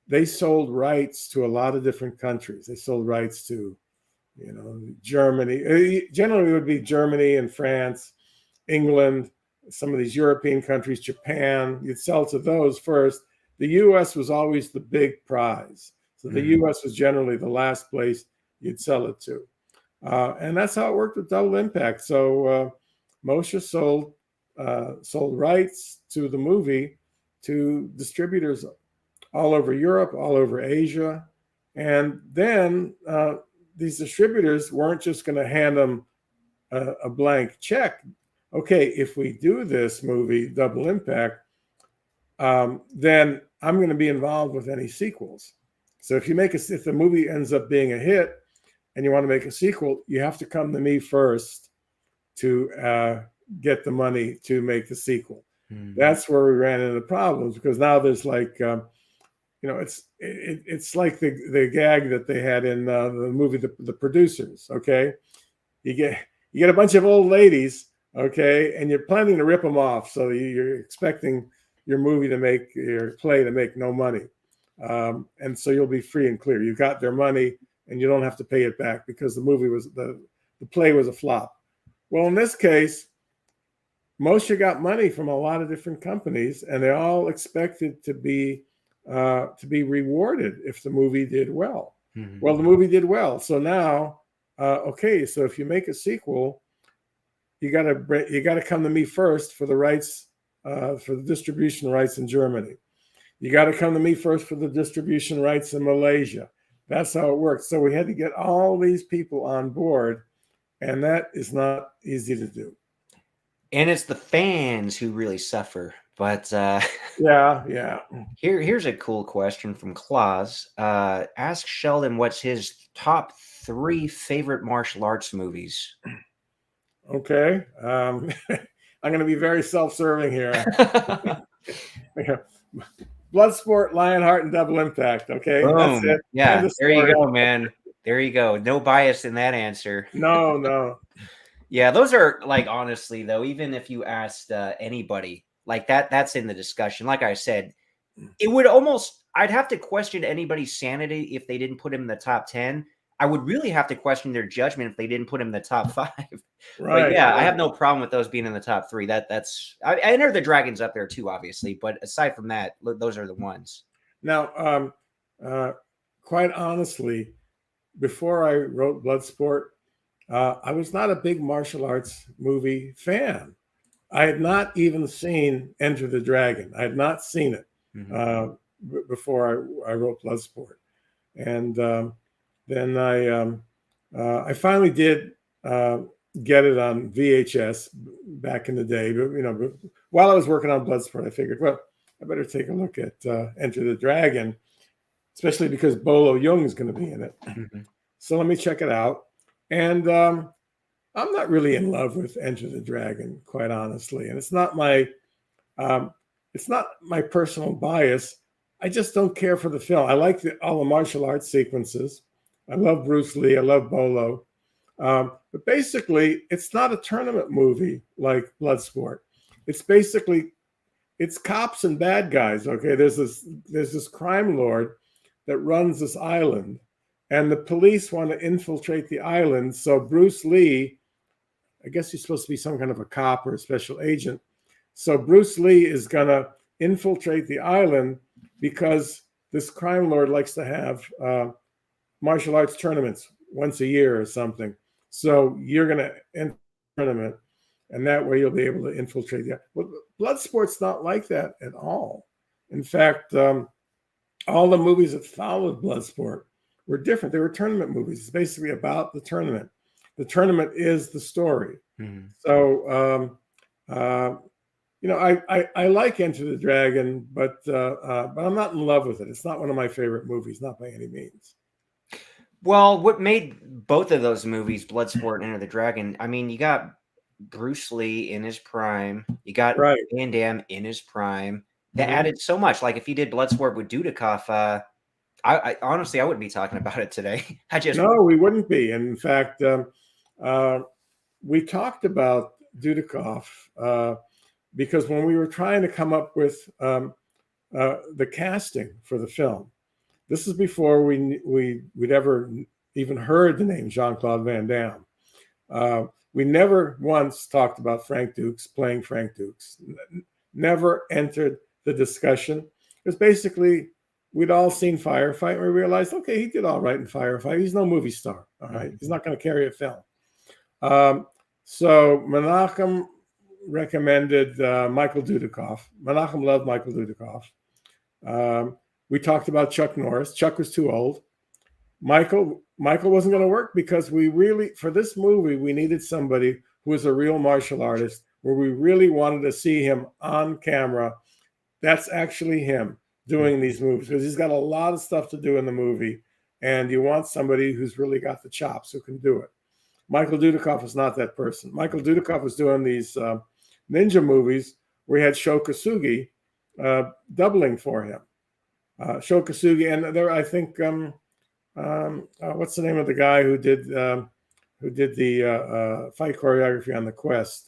they sold rights to a lot of different countries. They sold rights to, Germany. Generally, it would be Germany and France, England, some of these European countries, Japan. You'd sell to those first. The U.S. was always the big prize. So the U.S. was generally the last place you'd sell it to. And that's how it worked with Double Impact. So Moshe sold rights to the movie to distributors all over Europe, all over Asia. And then these distributors weren't just going to hand them a blank check. Okay, if we do this movie, Double Impact, then I'm going to be involved with any sequels. So if the movie ends up being a hit and you want to make a sequel, you have to come to me first to get the money to make the sequel. Mm-hmm. That's where we ran into problems, because now there's like, it's like the gag that they had in the movie, The Producers. Okay, you get a bunch of old ladies, okay, and you're planning to rip them off, so you're expecting your play to make no money, and so you'll be free and clear. You got their money, and you don't have to pay it back because the play was a flop. Well, in this case, Moshe got money from a lot of different companies, and they all expected to be rewarded if the movie did well. Mm-hmm. Well, the movie did well, so now, okay, so if you make a sequel, you got to come to me first for the rights, for the distribution rights in Germany. You got to come to me first for the distribution rights in Malaysia. That's how it works. So we had to get all these people on board, and that is not easy to do. And it's the fans who really suffer. But yeah. Here's a cool question from Claus. Ask Sheldon what's his top 3 favorite martial arts movies. Okay. I'm going to be very self-serving here. Bloodsport, Lionheart, and Double Impact. Okay, boom. That's it. Yeah, there you go, man. There you go. No bias in that answer. No. Yeah, those are, like, honestly though, even if you asked anybody like that's in the discussion. Like I said, it would I'd have to question anybody's sanity if they didn't put him in the top 10. I would really have to question their judgment if they didn't put him in the top 5. Right. But yeah, I have no problem with those being in the top 3. I Enter the Dragon's up there too, obviously. But aside from that, those are the ones. Now, quite honestly, before I wrote Bloodsport, I was not a big martial arts movie fan. I had not even seen Enter the Dragon. I had not seen it before I wrote Bloodsport. And then I finally did get it on VHS back in the day. But while I was working on Bloodsport, I figured, well, I better take a look at Enter the Dragon, especially because Bolo Young is going to be in it. Mm-hmm. So let me check it out. And I'm not really in love with Enter the Dragon, quite honestly. And it's not my personal bias. I just don't care for the film. I like all the martial arts sequences. I love Bruce Lee. I love Bolo. But basically, it's not a tournament movie like Bloodsport. It's cops and bad guys. Okay, there's this crime lord that runs this island, and the police want to infiltrate the island. So Bruce Lee, I guess he's supposed to be some kind of a cop or a special agent. So Bruce Lee is gonna infiltrate the island because this crime lord likes to have martial arts tournaments once a year or something. So you're going to enter the tournament, and that way you'll be able to infiltrate the. Well, Bloodsport's not like that at all. In fact, all the movies that followed Bloodsport were different. They were tournament movies. It's basically about the tournament. The tournament is the story. Mm-hmm. So, I like Enter the Dragon, but I'm not in love with it. It's not one of my favorite movies, not by any means. Well, what made both of those movies, Bloodsport and Enter the Dragon, I mean, you got Bruce Lee in his prime. You got Van Damme in his prime. That added so much. Like, if you did Bloodsport with Dudikoff, I honestly, I wouldn't be talking about it today. No, we wouldn't be. And in fact, we talked about Dudikoff because when we were trying to come up with the casting for the film, this is before we'd ever even heard the name Jean-Claude Van Damme. We never once talked about Frank Dukes playing Frank Dukes. Never entered the discussion. Because basically, we'd all seen Firefight, and we realized, okay, he did all right in Firefight. He's no movie star. All right, he's not going to carry a film. So Menachem recommended Michael Dudikoff. Menachem loved Michael Dudikoff. We talked about Chuck Norris. Chuck was too old. Michael wasn't going to work because we really, for this movie, we needed somebody who was a real martial artist, where we really wanted to see him on camera. That's actually him doing these moves, because he's got a lot of stuff to do in the movie, and you want somebody who's really got the chops, who can do it. Michael Dudikoff is not that person. Michael Dudikoff was doing these ninja movies where he had Sho Kosugi doubling for him. Sho Kosugi, and there, I think, what's the name of the guy who did the fight choreography on The Quest?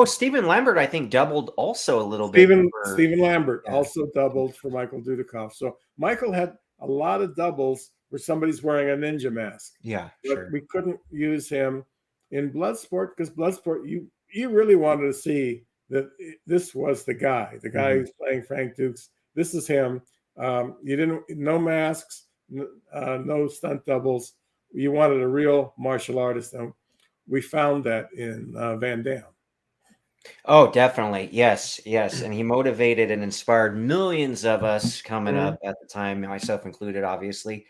Stephen Lambert, I think, doubled also a little bit. Stephen Lambert also doubled for Michael Dudikoff. So Michael had a lot of doubles where somebody's wearing a ninja mask. Yeah, but sure. we couldn't use him in Bloodsport, because Bloodsport, you really wanted to see that this was the guy who's playing Frank Dukes. This is him. You didn't, no masks, no stunt doubles. You wanted a real martial artist, and we found that in Van Damme. Oh, definitely. Yes. And he motivated and inspired millions of us coming up at the time, myself included, obviously.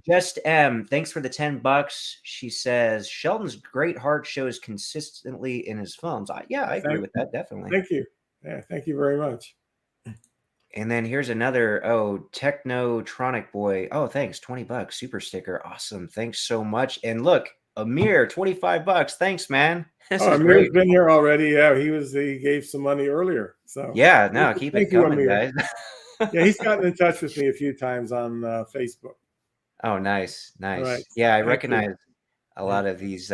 Just thanks for the $10. She says Sheldon's great heart shows consistently in his films. I agree with that, definitely. Thank you. Yeah, thank you very much. And then here's another, Technotronic Boy. Oh, thanks. $20. Super sticker. Awesome. Thanks so much. And look, Amir, $25. Thanks, man. Amir's been here already. Yeah, he gave some money earlier. So yeah, no, keep it coming, guys. Yeah, he's gotten in touch with me a few times on Facebook. Oh, nice. Right. Yeah, I recognize a lot of these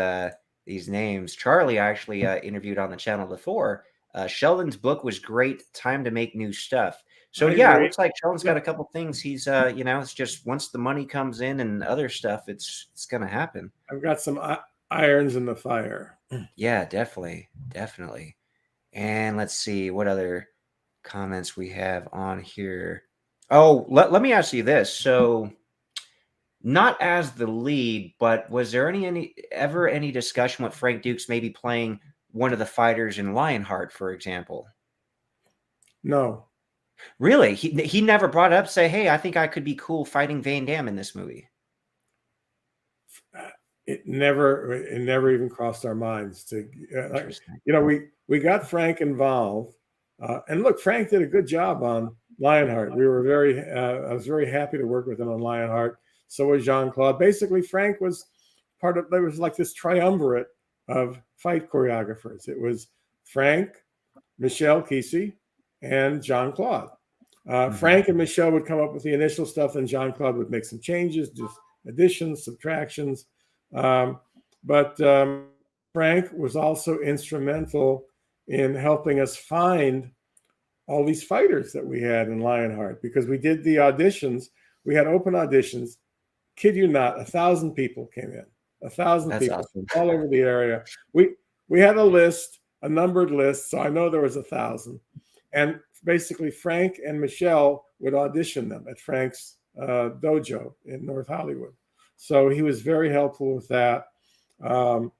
names. Charlie, I actually interviewed on the channel before. Sheldon's book was great. Time to make new stuff. So it looks like Sheldon's got a couple things. He's it's just once the money comes in and other stuff, it's gonna happen. I've got some irons in the fire. Yeah, definitely. And let's see what other comments we have on here. Oh, let me ask you this. So, not as the lead, but was there ever any discussion with Frank Dukes maybe playing one of the fighters in Lionheart, for example? No. Really? He never brought it up, say, hey, I think I could be cool fighting Van Damme in this movie. It never even crossed our minds to, we got Frank involved, and look, Frank did a good job on Lionheart. We were I was very happy to work with him on Lionheart. So was Jean-Claude. Basically, Frank was there was like this triumvirate of fight choreographers. It was Frank, Michel Kesey, and Jean-Claude. Frank and Michel would come up with the initial stuff, and Jean-Claude would make some changes, just additions, subtractions. But Frank was also instrumental in helping us find all these fighters that we had in Lionheart, because we did the auditions. We had open auditions. Kid you not, 1,000 people came in. 1,000 people awesome. All over the area. We had a list, a numbered list, so I know there was 1,000. And basically, Frank and Michel would audition them at Frank's dojo in North Hollywood. So he was very helpful with that. Then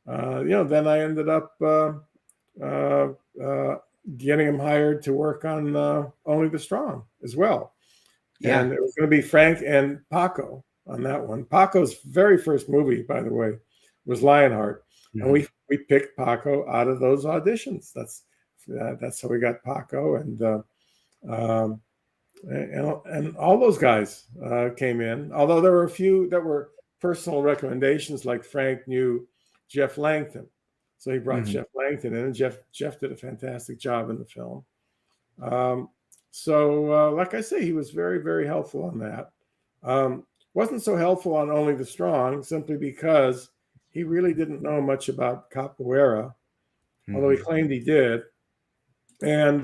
I ended up getting him hired to work on Only the Strong as well. Yeah. And it was going to be Frank and Paco on that one. Paco's very first movie, by the way, was Lionheart. And we picked Paco out of those auditions. That's how we got Paco, and all those guys came in. Although there were a few that were personal recommendations, like Frank knew Jeff Langton, so he brought Jeff Langton in, and Jeff did a fantastic job in the film. Like I say, he was very, very helpful on that. Wasn't so helpful on Only the Strong, simply because he really didn't know much about capoeira, although he claimed he did, and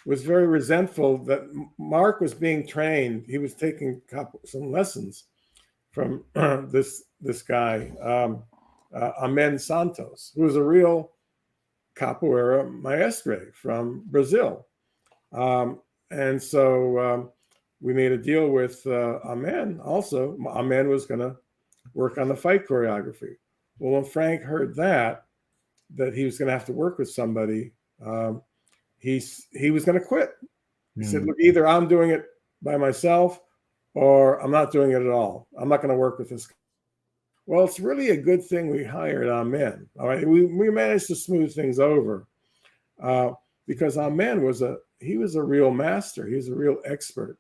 was very resentful that Mark was being trained. He was taking some lessons from this guy, Amen Santos, who was a real capoeira maestre from Brazil. And so we made a deal with Amen also. Amen was going to work on the fight choreography. Well, when Frank heard that he was going to have to work with somebody, he was going to quit. He said, look, either I'm doing it by myself or I'm not doing it at all. I'm not going to work with this. Well, it's really a good thing we hired Amen. All right, we managed to smooth things over because Amen was a real master. He was a real expert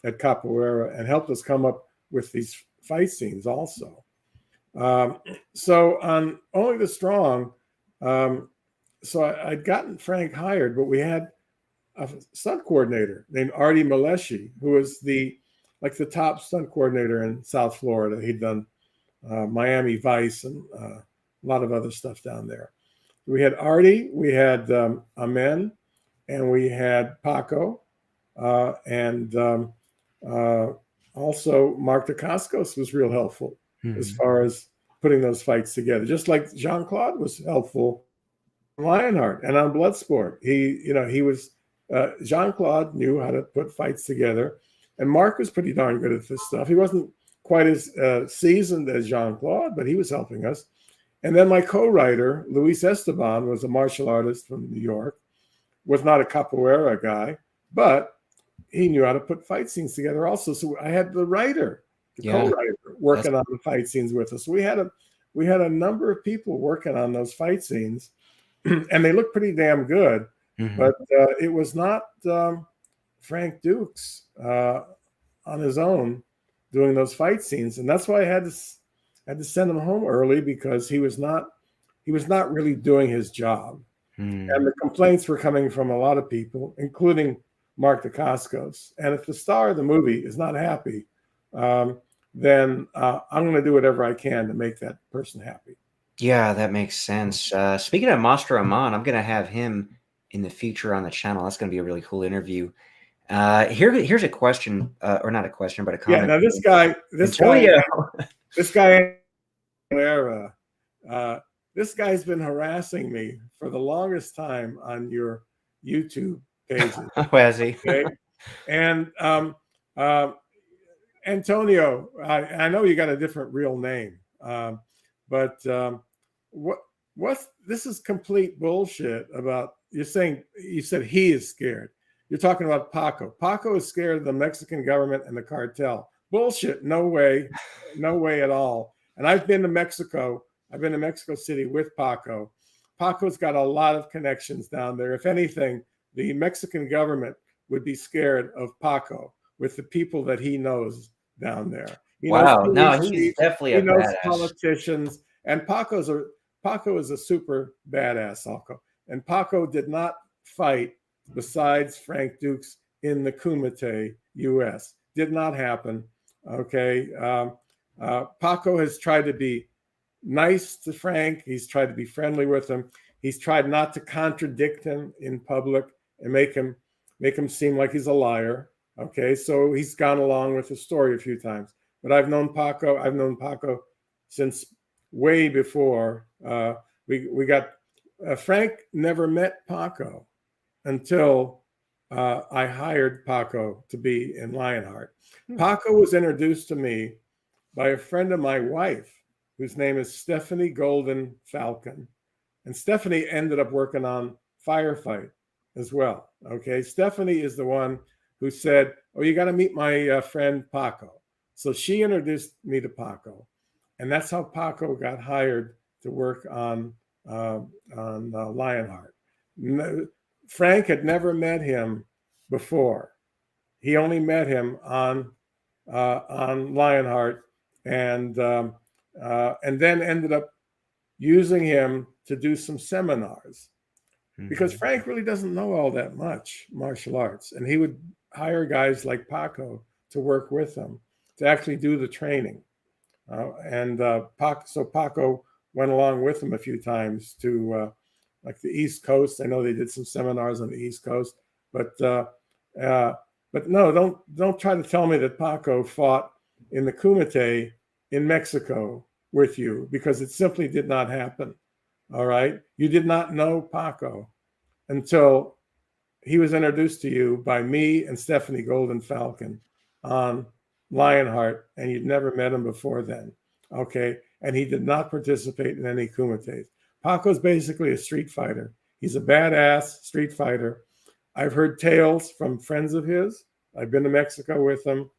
at capoeira and helped us come up with these fight scenes also. So on Only the Strong, so I'd gotten Frank hired, but we had a stunt coordinator named Artie Maleshi, who was the top stunt coordinator in South Florida. He'd done Miami Vice and a lot of other stuff down there. We had Artie, we had Amen, and we had Paco, and also Mark Dacascos was real helpful as far as putting those fights together. Just like Jean-Claude was helpful on Lionheart and on Bloodsport. He was Jean-Claude knew how to put fights together, and Mark was pretty darn good at this stuff. He wasn't quite as seasoned as Jean-Claude, but he was helping us. And then my co-writer, Luis Esteban, was a martial artist from New York, was not a capoeira guy, but he knew how to put fight scenes together also. So I had the writer, co-writer, working on the fight scenes with us. We had a number of people working on those fight scenes, and they looked pretty damn good. But it was not Frank Dukes on his own doing those fight scenes, and that's why I had to send him home early, because he was not really doing his job. And the complaints were coming from a lot of people, including Mark Dacascos. And if the star of the movie is not happy, then I'm going to do whatever I can to make that person happy. Yeah, that makes sense. Speaking of Master Aman, I'm going to have him in the future on the channel. That's going to be a really cool interview. Here's a question, or not a question, but a comment. Yeah, now this guy, this guy's been harassing me for the longest time on your YouTube pages. Oh, has he? Okay? And Antonio, I know you got a different real name, but this is complete bullshit about you said he is scared. You're talking about Paco. Paco is scared of the Mexican government and the cartel. Bullshit. No way at all. And I've been to Mexico. I've been to Mexico City with Paco. Paco's got a lot of connections down there. If anything, the Mexican government would be scared of Paco with the people that he knows down there. He's definitely a badass. Politicians, and Paco is a super badass also. And Paco did not fight besides Frank Dukes in the Kumite, U.S. Did not happen. Okay. Paco has tried to be nice to Frank. He's tried to be friendly with him. He's tried not to contradict him in public and make him seem like he's a liar. Okay. So he's gone along with the story a few times. But I've known Paco since way before. Frank never met Paco until I hired Paco to be in Lionheart. Paco was introduced to me by a friend of my wife, whose name is Stephanie Golden Falcon. And Stephanie ended up working on Firefight as well. Okay, Stephanie is the one who said, "Oh, you got to meet my friend Paco." So she introduced me to Paco, and that's how Paco got hired to work on Lionheart. Frank had never met him before. He only met him on Lionheart, and then ended up using him to do some seminars, because Frank really doesn't know all that much martial arts, and he would hire guys like Paco to work with him to actually do the training. So Paco went along with him a few times to like the East Coast. I know they did some seminars on the East Coast, but no, don't try to tell me that Paco fought in the Kumite in Mexico with you, because it simply did not happen. All right, you did not know Paco until he was introduced to you by me and Stephanie Golden Falcon on Lionheart, and you'd never met him before then. Okay, and he did not participate in any kumites. Paco's basically a street fighter. He's a badass street fighter. I've heard tales from friends of his. I've been to Mexico with him.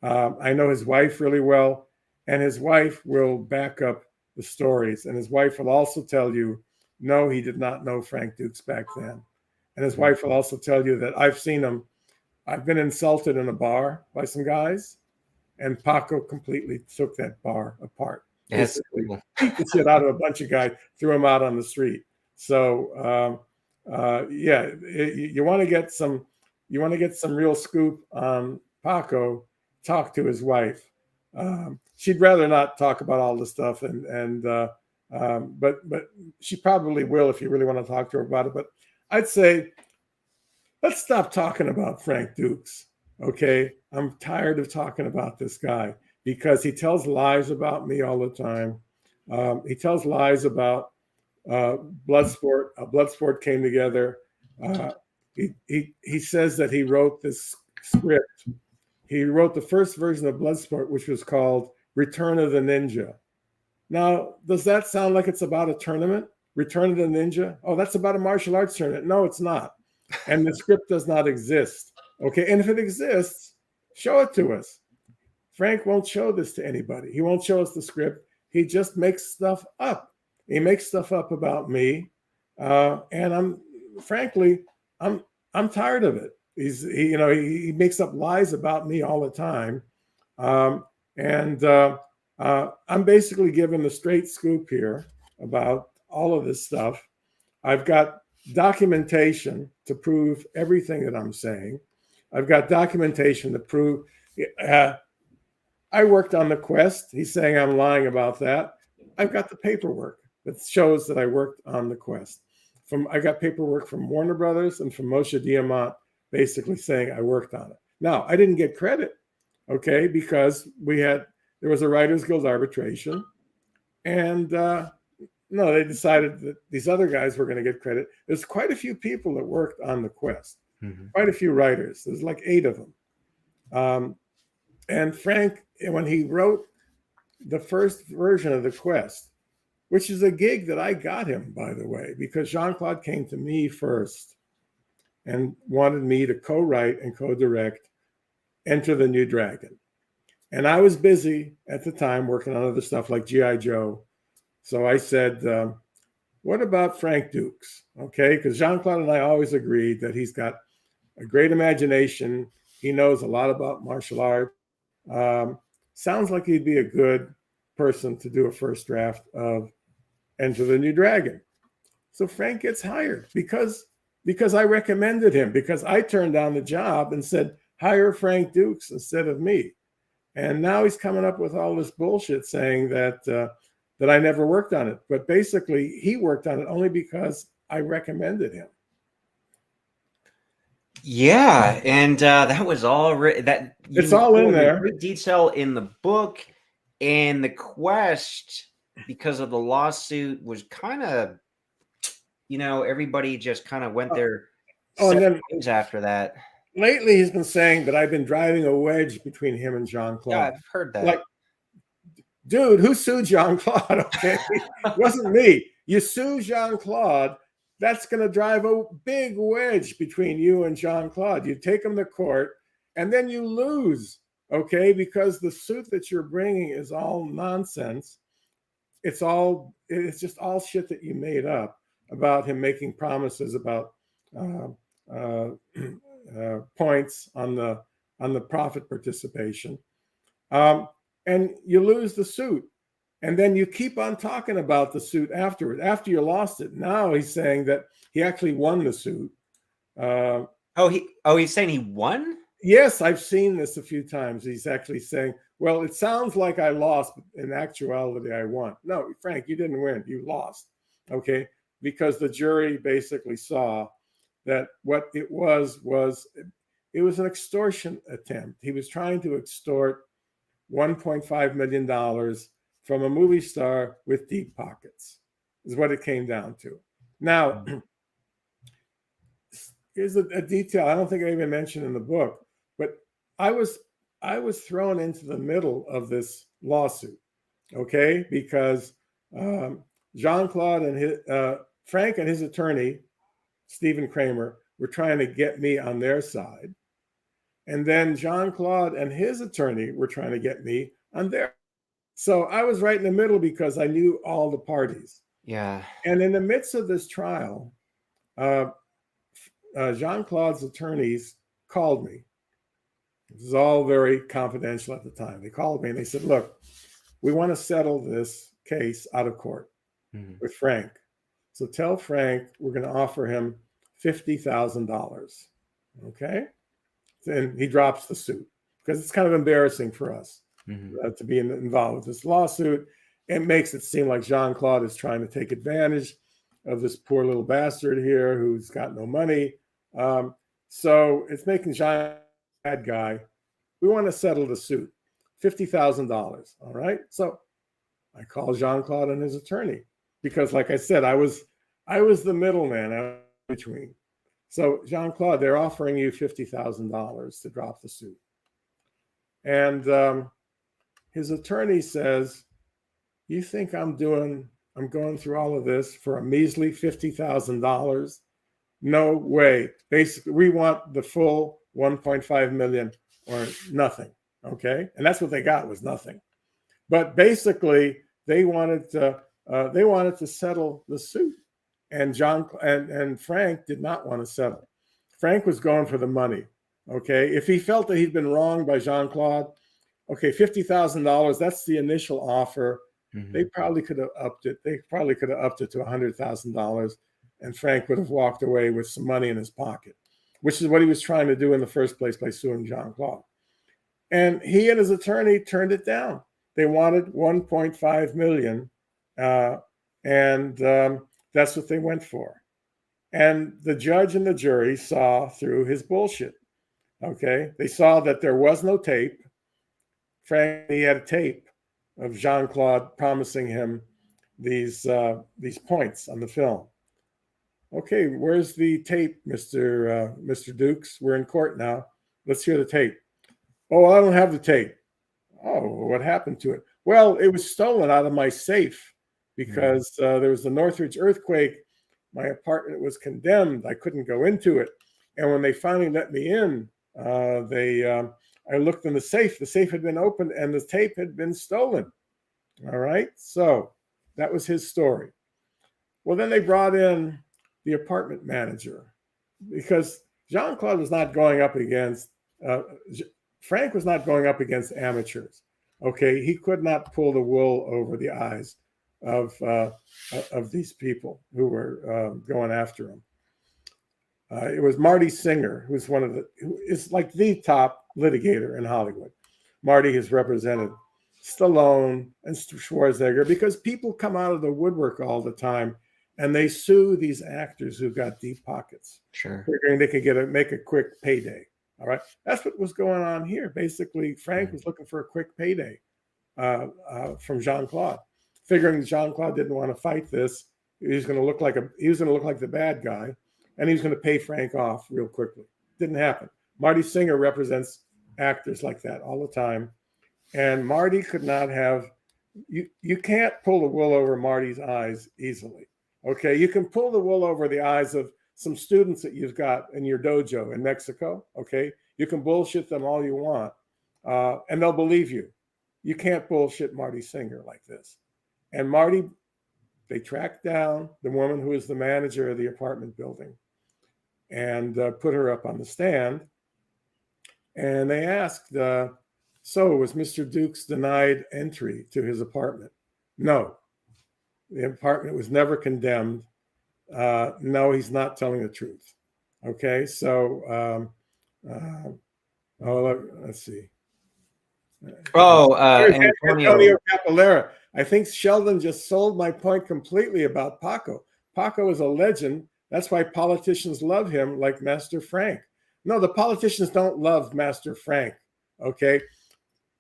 I know his wife really well, and his wife will back up the stories. And his wife will also tell you, no, he did not know Frank Dukes back then. And his wife will also tell you that I've seen him. I've been insulted in a bar by some guys, and Paco completely took that bar apart. That's Basically, cool. beat the shit out of a bunch of guys, threw them out on the street. So yeah, you want to get some real scoop on Paco. Talk to his wife. She'd rather not talk about all the stuff, but she probably will if you really want to talk to her about it. But I'd say let's stop talking about Frank Dukes. Okay, I'm tired of talking about this guy because he tells lies about me all the time. He tells lies about Bloodsport. Bloodsport came together. He says that he wrote this script. He wrote the first version of Bloodsport, which was called Return of the Ninja. Now, does that sound like it's about a tournament? Return of the Ninja? Oh, that's about a martial arts tournament. No, it's not. And the script does not exist. Okay, and if it exists, show it to us. Frank won't show this to anybody. He won't show us the script. He just makes stuff up. He makes stuff up about me, and I'm tired of it. He makes up lies about me all the time, and I'm basically given the straight scoop here about all of this stuff. I've got documentation to prove everything that I'm saying. I've got documentation to prove. I worked on the quest. He's saying I'm lying about that. I've got the paperwork that shows that I worked on the quest. I got paperwork from Warner Brothers and from Moshe Diamant, basically saying I worked on it. Now, I didn't get credit, okay, because there was a Writers Guild arbitration, and no, they decided that these other guys were going to get credit. There's quite a few people that worked on the quest, quite a few writers. There's like 8 of them. And Frank, when he wrote the first version of the quest, which is a gig that I got him, by the way, because Jean-Claude came to me first and wanted me to co-write and co-direct Enter the New Dragon. And I was busy at the time working on other stuff like G.I. Joe. So I said, what about Frank Dukes? Okay, because Jean-Claude and I always agreed that he's got a great imagination. He knows a lot about martial art. Sounds like he'd be a good person to do a first draft of Enter the New Dragon. So Frank gets hired because I recommended him, because I turned down the job and said, hire Frank Dukes instead of me. And now he's coming up with all this bullshit saying that I never worked on it. But basically, he worked on it only because I recommended him. Yeah, and that was all it's all in there. Great detail in the book, and the quest, because of the lawsuit, was kind of, everybody just kind of went their separate ways after that. Lately, he's been saying that I've been driving a wedge between him and Jean-Claude. Yeah, I've heard that. Like, dude, who sued Jean-Claude? Okay, it wasn't me. You sue Jean-Claude, that's going to drive a big wedge between you and Jean-Claude. You take him to court, and then you lose, okay? Because the suit that you're bringing is all nonsense. It's just all shit that you made up about him making promises about points on the profit participation, and you lose the suit, and then you keep on talking about the suit afterward. After you lost it, now he's saying that he actually won the suit. He's saying he won? Yes, I've seen this a few times. He's actually saying, well, it sounds like I lost, but in actuality, I won. No, Frank, you didn't win. You lost, okay? Because the jury basically saw that what it was an extortion attempt. He was trying to extort $1.5 million from a movie star with deep pockets, is what it came down to. Now, here's a detail I don't think I even mentioned in the book, but I was thrown into the middle of this lawsuit, okay? Because Jean-Claude and Frank and his attorney, Stephen Kramer, were trying to get me on their side. And then Jean-Claude and his attorney were trying to get me on their. So I was right in the middle because I knew all the parties. Yeah. And in the midst of this trial, Jean-Claude's attorneys called me. This is all very confidential at the time. They called me and they said, look, we want to settle this case out of court with Frank. So tell Frank we're going to offer him $50,000. Okay? And he drops the suit because it's kind of embarrassing for us to be involved with this lawsuit. It makes it seem like Jean-Claude is trying to take advantage of this poor little bastard here who's got no money. So it's making Jean a bad guy. We want to settle the suit, $50,000. All right. So I called Jean-Claude and his attorney because, like I said, I was the middleman between. So Jean-Claude, they're offering you $50,000 to drop the suit. And his attorney says, you think I'm going through all of this for a measly $50,000? No way. Basically, we want the full 1.5 million or nothing. Okay. And that's what they got, was nothing. But basically they wanted to settle the suit. And and Frank did not want to settle. Frank was going for the money. Okay. If he felt that he'd been wronged by Jean-Claude, okay, $50,000, that's the initial offer. They probably could have upped it. They probably could have upped it to $100,000, and Frank would have walked away with some money in his pocket, which is what he was trying to do in the first place by suing Jean-Claude. And he and his attorney turned it down. They wanted 1.5 million, and that's what they went for. And the judge and the jury saw through his bullshit. Okay, they saw that there was no tape. Frank, he had a tape of Jean-Claude promising him these points on the film. Okay, where's the tape, Mr. Dukes? We're in court now. Let's hear the tape. Oh, I don't have the tape. Oh, what happened to it? Well, it was stolen out of my safe because there was the Northridge earthquake. My apartment was condemned. I couldn't go into it. And when they finally let me in, I looked in the safe. The safe had been opened and the tape had been stolen. All right. So that was his story. Well, then they brought in the apartment manager because Jean-Claude was not going up against, Frank was not going up against amateurs. Okay. He could not pull the wool over the eyes of these people who were going after him. It was Marty Singer, who is like the top litigator in Hollywood. Marty has represented Stallone and Schwarzenegger because people come out of the woodwork all the time and they sue these actors who've got deep pockets. Sure. Figuring they could make a quick payday. All right. That's what was going on here. Basically, Frank was looking for a quick payday from Jean-Claude, figuring Jean-Claude didn't want to fight this. He was going to look like the bad guy. And he was going to pay Frank off real quickly. Didn't happen. Marty Singer represents actors like that all the time. And Marty could not have, you can't pull the wool over Marty's eyes easily. Okay, you can pull the wool over the eyes of some students that you've got in your dojo in Mexico. Okay, you can bullshit them all you want, and they'll believe you. You can't bullshit Marty Singer like this. And Marty, they tracked down the woman who is the manager of the apartment building and put her up on the stand. And they asked, so was Mr. Dukes denied entry to his apartment? No. The apartment was never condemned. No, he's not telling the truth. Okay, so, let's see. Antonio Capolera. I think Sheldon just sold my point completely about Paco. Paco is a legend. That's why politicians love him like Master Frank. No, the politicians don't love Master Frank, okay?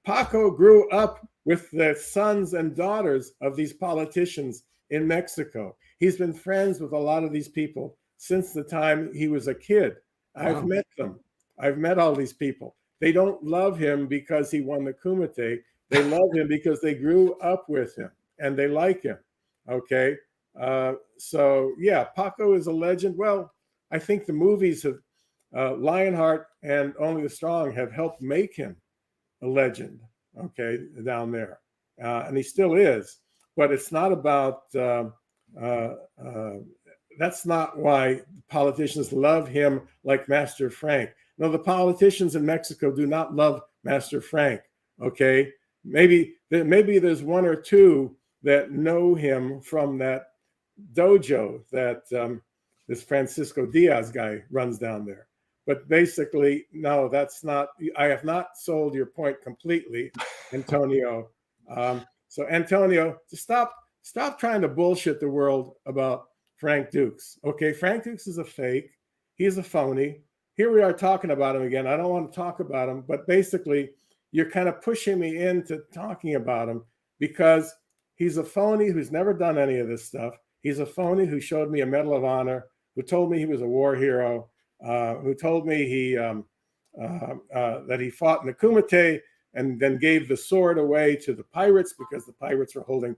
Paco grew up with the sons and daughters of these politicians in Mexico. He's been friends with a lot of these people since the time he was a kid. I've met them. I've met all these people. They don't love him because he won the Kumite. They love him because they grew up with him and they like him, okay? So yeah, Paco is a legend. Well, I think the movies Lionheart and Only the Strong have helped make him a legend, okay, down there. And he still is. But it's not about, that's not why politicians love him like Master Frank. No, the politicians in Mexico do not love Master Frank, okay? Maybe there's one or two that know him from that dojo that this Francisco Diaz guy runs down there. But basically, no, that's not, I have not sold your point completely, Antonio. So Antonio, just stop trying to bullshit the world about Frank Dukes. Okay, Frank Dukes is a fake. He's a phony. Here we are talking about him again. I don't want to talk about him, but basically you're kind of pushing me into talking about him because he's a phony who's never done any of this stuff. He's a phony who showed me a Medal of Honor, who told me he was a war hero, who told me that he fought in the Kumite and then gave the sword away to the pirates because the pirates were holding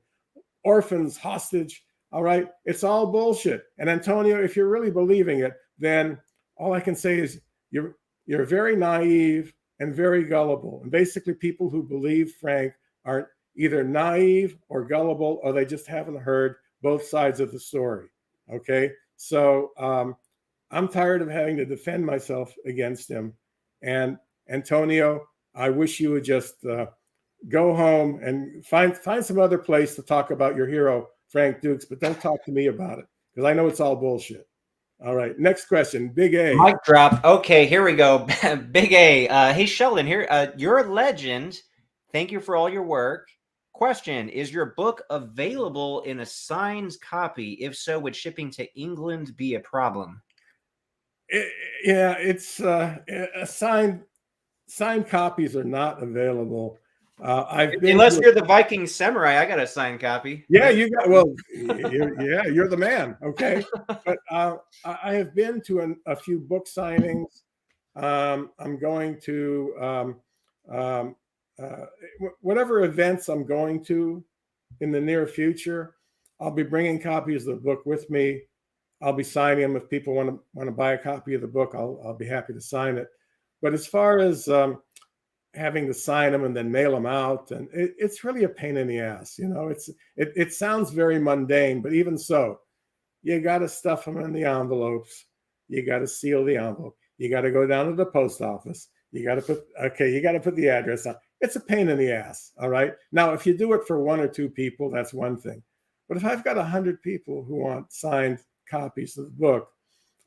orphans hostage. All right, it's all bullshit. And Antonio, if you're really believing it, then all I can say is you're very naive and very gullible. And basically, people who believe Frank are either naive or gullible, or they just haven't heard both sides of the story. Okay, so I'm tired of having to defend myself against him. And Antonio, I wish you would just go home and find some other place to talk about your hero, Frank Dukes, but don't talk to me about it because I know it's all bullshit. All right, next question, Big A. Mic drop. Okay, here we go. Big A. Hey, Sheldon, here. You're a legend. Thank you for all your work. Question, is your book available in a signed copy? If so, would shipping to England be a problem? Yeah, it's signed copies are not available. Unless you're the Viking samurai, I got a signed copy. Yeah, you got. Well, you're the man. Okay, but I have been to a few book signings. I'm going to whatever events I'm going to in the near future. I'll be bringing copies of the book with me. I'll be signing them. If people want to buy a copy of the book, I'll be happy to sign it. But as far as having to sign them and then mail them out, and it's really a pain in the ass. You know, it sounds very mundane, but even so, you got to stuff them in the envelopes. You got to seal the envelope. You got to go down to the post office. You got to put the address on. It's a pain in the ass. All right. Now, if you do it for one or two people, that's one thing. But if I've got 100 people who want signed copies of the book,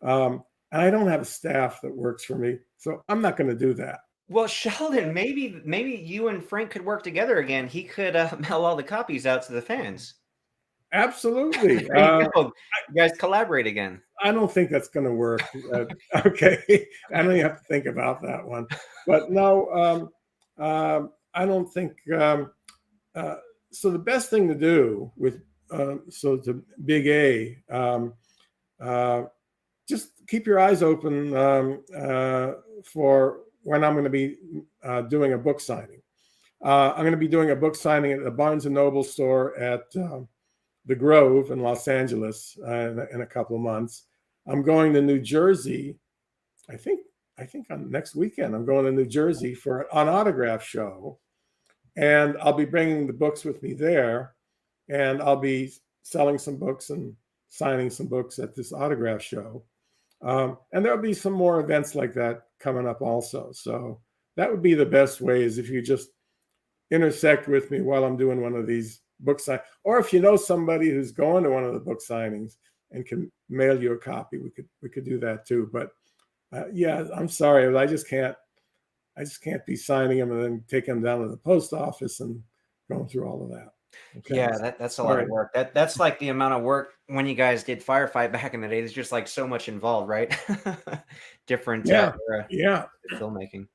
and I don't have a staff that works for me, so I'm not going to do that. Well, Sheldon, maybe you and Frank could work together again. He could mail all the copies out to the fans. Absolutely. You guys collaborate again. I don't think that's going to work. Okay. I don't even have to think about that one. But no, I don't think. So the best thing to do with, so to Big A, just keep your eyes open for when I'm going to be doing a book signing. I'm going to be doing a book signing at the Barnes & Noble store at the Grove in Los Angeles in a couple of months. I'm going to New Jersey. I think on next weekend, I'm going to New Jersey for an autograph show. And I'll be bringing the books with me there. And I'll be selling some books and signing some books at this autograph show. And there'll be some more events like that coming up also. So that would be the best way, is if you just intersect with me while I'm doing one of these book signings. Or if you know somebody who's going to one of the book signings and can mail you a copy, we could do that too. But yeah, I'm sorry, but I just can't be signing them and then taking them down to the post office and going through all of that. Okay. Yeah, that's a lot of work. That's like the amount of work when you guys did Firefight back in the day. There's just like so much involved, right? Different filmmaking.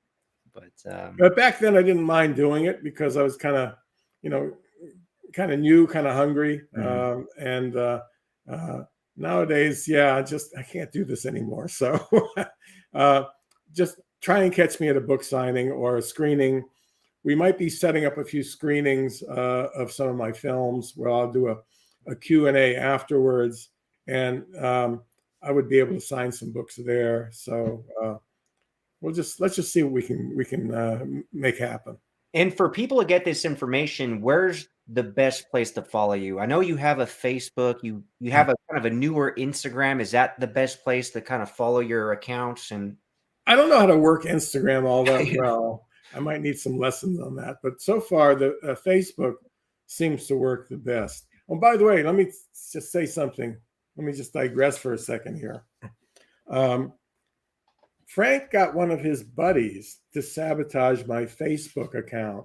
But back then I didn't mind doing it because I was kind of new, kind of hungry. Mm-hmm. Nowadays, I can't do this anymore. So just try and catch me at a book signing or a screening. We might be setting up a few screenings of some of my films where I'll do a Q&A afterwards. And I would be able to sign some books there. So let's just see what we can make happen. And for people to get this information, where's the best place to follow you? I know you have a Facebook, you have a kind of a newer Instagram. Is that the best place to kind of follow your accounts? And I don't know how to work Instagram all that well. I might need some lessons on that. But so far, the Facebook seems to work the best. Oh, by the way, let me just say something. Let me just digress for a second here. Frank got one of his buddies to sabotage my Facebook account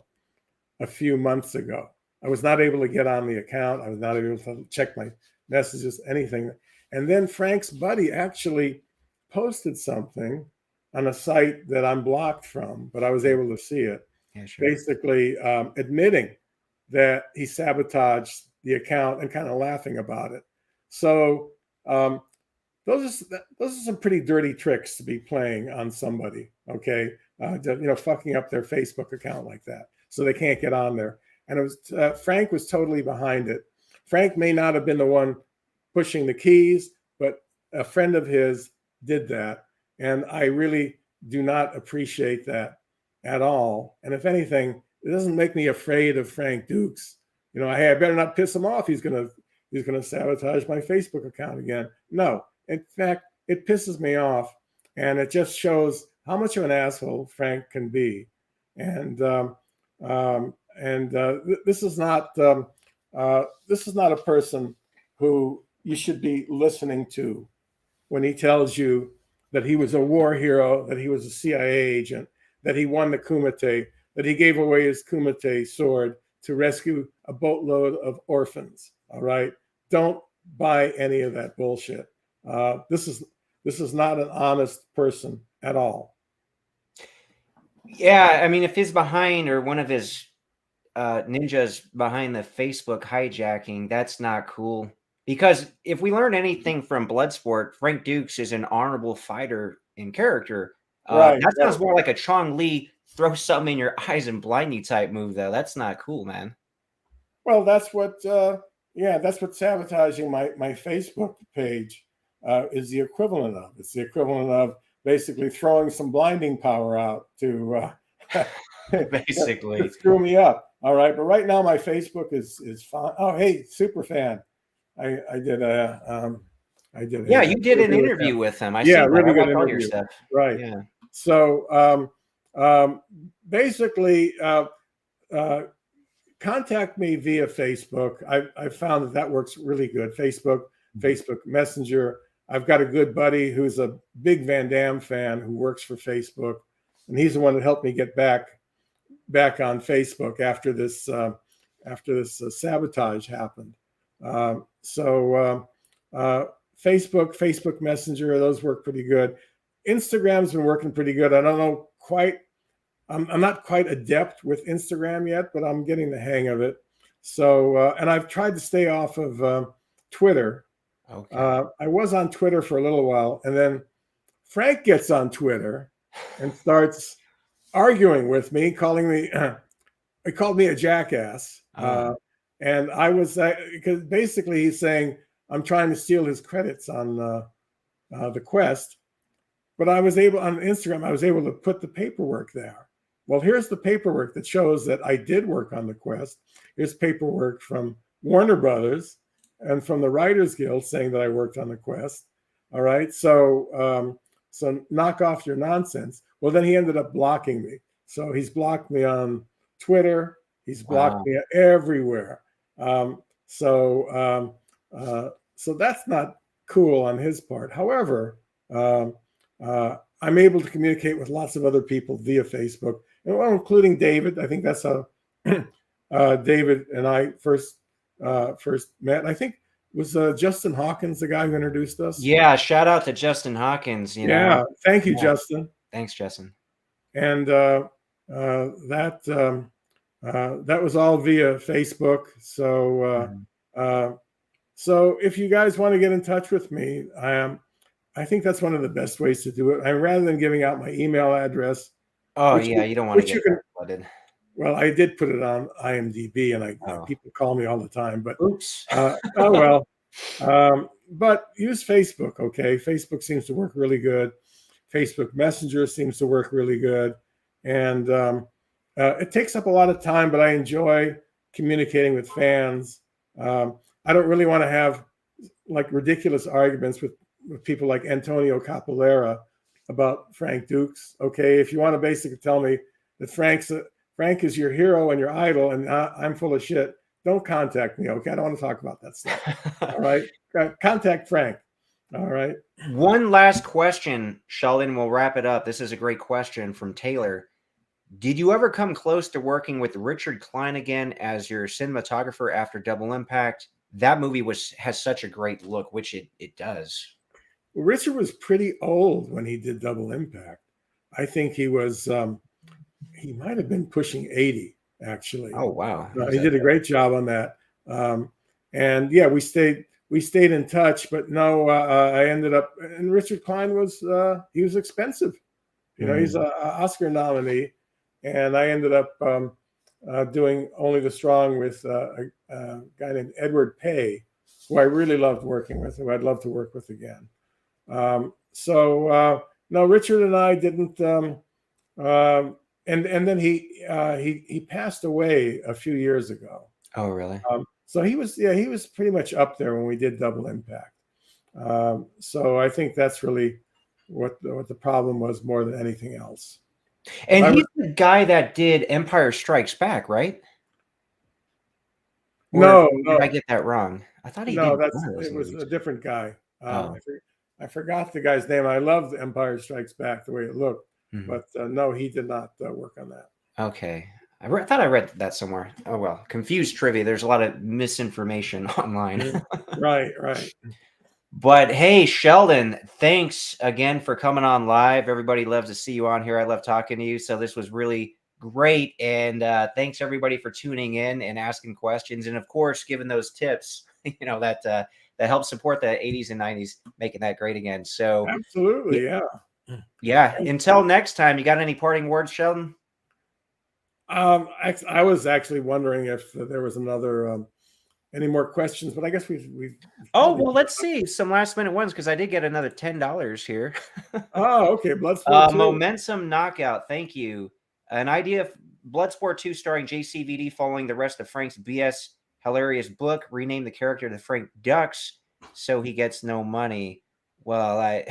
a few months ago. I was not able to get on the account. I was not able to check my messages, anything. And then Frank's buddy actually posted something on a site that I'm blocked from, but I was able to see it. Yeah, sure. Basically admitting that he sabotaged the account and kind of laughing about it. So those are some pretty dirty tricks to be playing on somebody, okay? Fucking up their Facebook account like that, so they can't get on there. And it was Frank was totally behind it. Frank may not have been the one pushing the keys, but a friend of his did that, and I really do not appreciate that at all. And if anything, it doesn't make me afraid of Frank Dukes. Hey, I better not piss him off. He's gonna sabotage my Facebook account again. No. In fact, it pisses me off, and it just shows how much of an asshole Frank can be. And this is not a person who you should be listening to when he tells you that he was a war hero, that he was a CIA agent, that he won the Kumite, that he gave away his Kumite sword to rescue a boatload of orphans. All right, don't buy any of that bullshit. This is not an honest person at all. Yeah, I mean, if he's behind, or one of his ninjas behind the Facebook hijacking, that's not cool. Because if we learn anything from Bloodsport, Frank Dukes is an honorable fighter in character. Right. That sounds more like a Chong Li throw something in your eyes and blind you type move, though. That's not cool, man. Well, that's what sabotaging my Facebook page is the equivalent of. It's the equivalent of basically throwing some blinding power out to basically to screw me up. All right, but right now my Facebook is fine. Oh, hey, super fan. I did a you did an interview with him. I see that. Really I good like all interview. your stuff. Right. Yeah. So basically, contact me via Facebook. I found that works really good. Facebook Messenger. I've got a good buddy who's a big Van Damme fan who works for Facebook, and he's the one that helped me get back on Facebook after this sabotage happened. Facebook Messenger, those work pretty good. Instagram's been working pretty good. I don't know quite. I'm not quite adept with Instagram yet, but I'm getting the hang of it. So, and I've tried to stay off of Twitter. Okay. I was on Twitter for a little while, and then Frank gets on Twitter and starts arguing with me, calling me. He called me a jackass, and I was because basically he's saying I'm trying to steal his credits on the quest. But I was able on Instagram. I was able to put the paperwork there. Well, here's the paperwork that shows that I did work on the quest. Here's paperwork from Warner Brothers and from the Writers Guild saying that I worked on the quest. All right, so knock off your nonsense. Well, then he ended up blocking me. So he's blocked me on Twitter. He's blocked me everywhere. So that's not cool on his part. However, I'm able to communicate with lots of other people via Facebook, including David. I think that's how David and I first met. I think was Justin Hawkins the guy who introduced us. Yeah, shout out to Justin Hawkins. Thank you, Justin. Thanks, Justin. And that was all via Facebook. So if you guys want to get in touch with me, I think that's one of the best ways to do it. Rather than giving out my email address. Oh, you don't want to get flooded. Well, I did put it on IMDb, and people call me all the time. But oops. Oh well. but use Facebook. Okay, Facebook seems to work really good. Facebook Messenger seems to work really good, and it takes up a lot of time. But I enjoy communicating with fans. I don't really want to have like ridiculous arguments with people like Antonio Capolara about Frank Dukes. Okay, if you want to basically tell me that Frank is your hero and your idol, and I'm full of shit, don't contact me. Okay, I don't want to talk about that stuff. All right, contact Frank. All right. One last question, Sheldon. We'll wrap it up. This is a great question from Taylor. Did you ever come close to working with Richard Klein again as your cinematographer after Double Impact? That movie has such a great look, which it does. Well, Richard was pretty old when he did Double Impact. I think he was he might have been pushing 80 actually. Oh wow. He did a great job on that. And yeah, we stayed in touch, but no, I ended up, and Richard Klein was he was expensive. You know, he's an Oscar nominee, and I ended up doing Only the Strong with a guy named Edward Pay, who I really loved working with, who I'd love to work with again. So no, Richard and I didn't. And then he passed away a few years ago. Oh really? So he was pretty much up there when we did Double Impact. So I think that's really what the problem was more than anything else. And he's the guy that did Empire Strikes Back, right? No, did I get that wrong? I thought he did. It was a different guy. I forgot the guy's name. I loved Empire Strikes Back the way it looked, but no, he did not work on that. Okay. I thought I read that somewhere. Oh, well, confused trivia. There's a lot of misinformation online. Right. But hey, Sheldon, thanks again for coming on live. Everybody loves to see you on here. I love talking to you. So this was really great. And thanks everybody for tuning in and asking questions. And of course, giving those tips, you know, that helps support the 80s and 90s, making that great again. So absolutely. Yeah. Yeah. Until next time, you got any parting words, Sheldon? I was actually wondering if there was any more questions, but I guess we've oh, well, let's see some last minute ones, because I did get another $10 here. Oh, okay. Bloodsport 2. Momentum Knockout. Thank you. An idea of Bloodsport 2 starring JCVD following the rest of Frank's BS hilarious book. Rename the character to Frank Ducks so he gets no money. Well,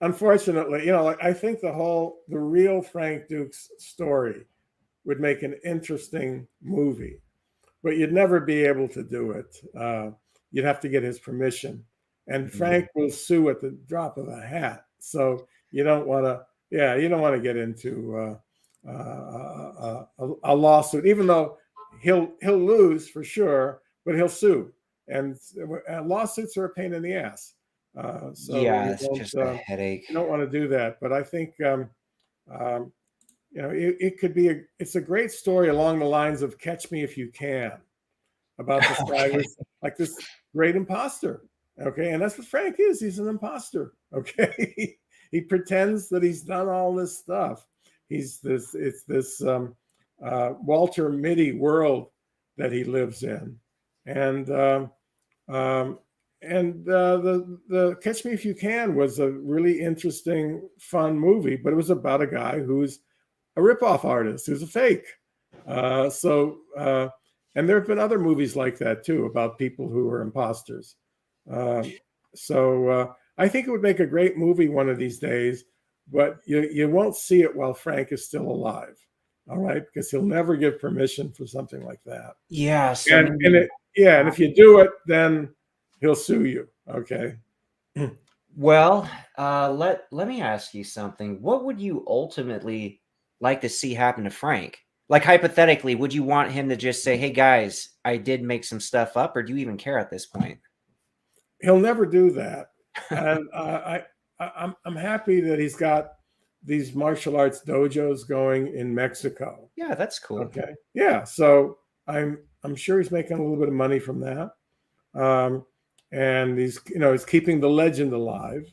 unfortunately, you know, I think the real Frank Dukes story would make an interesting movie, but you'd never be able to do it. You'd have to get his permission, and Frank will sue at the drop of a hat. So you don't want to get into a lawsuit, even though he'll lose for sure, but he'll sue, and lawsuits are a pain in the ass. So yeah, it's just a headache. You don't want to do that, but I think you know, it could be it's a great story along the lines of Catch Me If You Can, about this guy who's like this great imposter. Okay, and that's what Frank is. He's an imposter. Okay, he pretends that he's done all this stuff. It's this Walter Mitty world that he lives in, and the Catch Me If You Can was a really interesting, fun movie, but it was about a guy who's a ripoff artist, who's a fake. And there have been other movies like that too, about people who are imposters. I think it would make a great movie one of these days, but you won't see it while Frank is still alive. All right, because he'll never give permission for something like that. Yeah. And if you do it, then he'll sue you. Okay. Well, let me ask you something. What would you ultimately like to see happen to Frank? Like, hypothetically, would you want him to just say, hey guys, I did make some stuff up, or do you even care at this point? He'll never do that. And I'm happy that he's got these martial arts dojos going in Mexico. Yeah, that's cool. Okay. Yeah. So I'm sure he's making a little bit of money from that. And he's keeping the legend alive.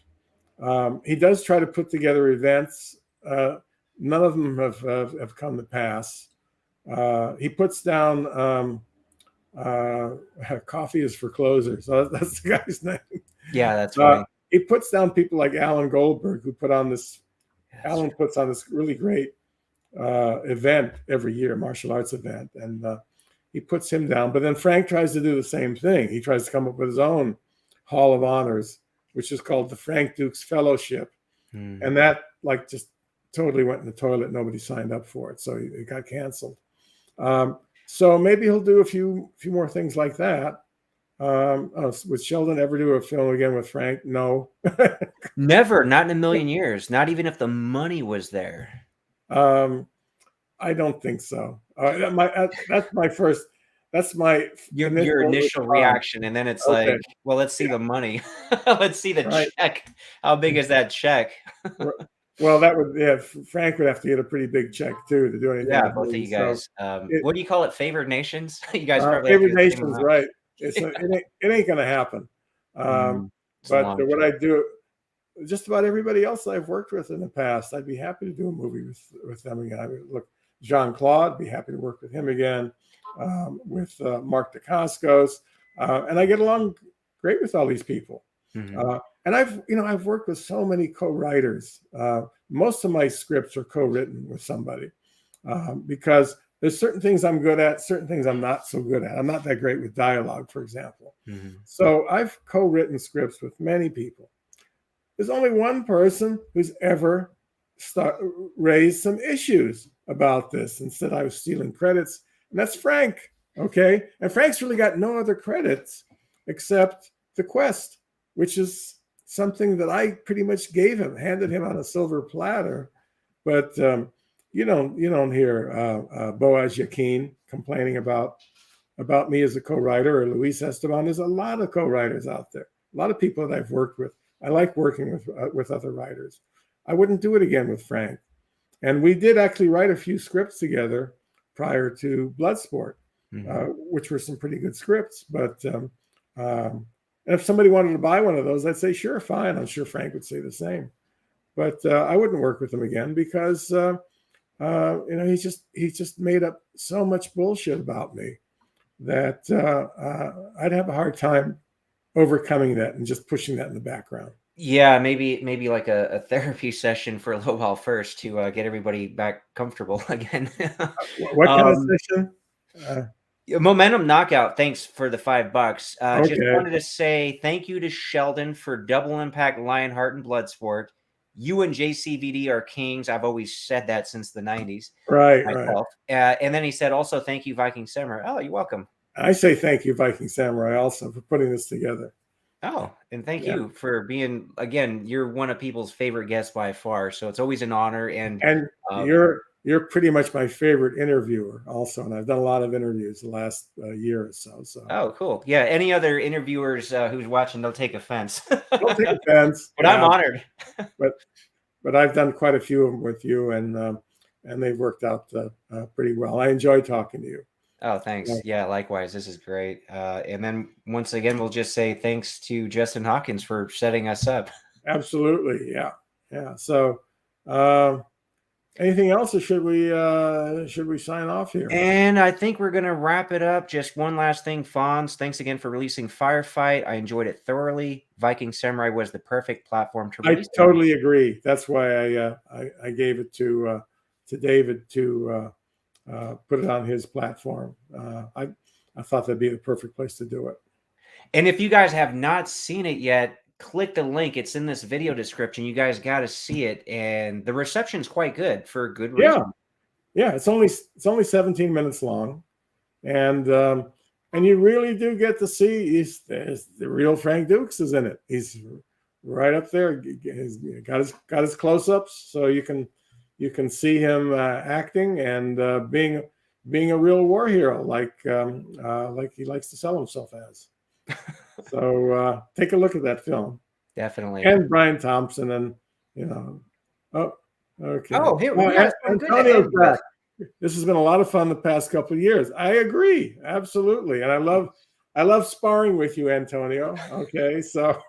He does try to put together events. None of them have come to pass. He puts down Coffee is for closers. So that's the guy's name. Yeah, that's funny. He puts down people like Alan Goldberg, who put on this. Yes. Alan puts on this really great event every year, martial arts event, and he puts him down. But then Frank tries to do the same thing. He tries to come up with his own Hall of Honors, which is called the Frank Dukes Fellowship, and that like just totally went in the toilet. Nobody signed up for it, so it got canceled. So maybe he'll do a few more things like that. Would Sheldon ever do a film again with Frank? No. Never, not in a million years. Not even if the money was there. I don't think so. That's my first. That's my your initial reaction, and then it's okay. like, well, let's see the money. Let's see the check. How big is that check? Well, Frank would have to get a pretty big check too to do anything. Yeah, both of you guys. What do you call it? Favored nations? You guys probably favored nations, right? It ain't gonna happen. But what I do, just about everybody else I've worked with in the past, I'd be happy to do a movie with them again. I mean, look, Jean-Claude, be happy to work with him again. With Mark Dacascos, and I get along great with all these people. And I've worked with so many co-writers. Most of my scripts are co-written with somebody because there's certain things I'm good at, certain things I'm not so good at. I'm not that great with dialogue, for example. So I've co-written scripts with many people. There's only one person who's ever raised some issues about this and said I was stealing credits, and that's Frank. Okay, and Frank's really got no other credits except The Quest, which is something that I pretty much gave him, handed him on a silver platter. But you don't hear Boaz Yakin complaining about me as a co-writer, or Luis Esteban. There's a lot of co-writers out there, a lot of people that I've worked with. I like working with other writers. I wouldn't do it again with Frank. And we did actually write a few scripts together prior to Bloodsport, which were some pretty good scripts. But and if somebody wanted to buy one of those, I'd say, sure, fine. I'm sure Frank would say the same. But I wouldn't work with him again because he just made up so much bullshit about me that I'd have a hard time overcoming that and just pushing that in the background. Yeah, maybe like a therapy session for a little while first to get everybody back comfortable again. What kind of session? Momentum Knockout, thanks for the $5. Just Okay. wanted to say thank you to Sheldon for Double Impact, Lionheart, and Bloodsport. You and JCVD are kings. I've always said that since the 90s. Right, myself. right. And then he said also, thank you, Viking Samurai. Oh, you're welcome. I say thank you, Viking Samurai, also for putting this together. Oh, and thank you for being, again, you're one of people's favorite guests by far. So it's always an honor. And you're pretty much my favorite interviewer also. And I've done a lot of interviews the last year or so. Oh, cool. Yeah. Any other interviewers who's watching, don't take offense. Don't take offense. But I'm honored. but I've done quite a few of them with you, and they've worked out pretty well. I enjoy talking to you. Oh, thanks. Yeah, likewise. This is great. And then once again, we'll just say thanks to Justin Hawkins for setting us up. Absolutely. Yeah. Yeah. So anything else, or should we sign off here? And I think we're going to wrap it up. Just one last thing, Fonz. Thanks again for releasing Firefight. I enjoyed it thoroughly. Viking Samurai was the perfect platform to release. I totally agree. That's why I gave it to David to put it on his platform. I thought that'd be the perfect place to do it. And if you guys have not seen it yet, click the link. It's in this video description. You guys got to see it, and the reception's quite good for a good reason. Yeah. It's only 17 minutes long, and you really do get to see the real Frank Dukes is in it. He's right up there. He's got his close-ups, so you can see him acting and being a real war hero, like he likes to sell himself as. So take a look at that film. Definitely. And Brian Thompson, and oh, okay. Oh, here Antonio's back. This has been a lot of fun the past couple of years. I agree, absolutely, and I love sparring with you, Antonio. Okay, so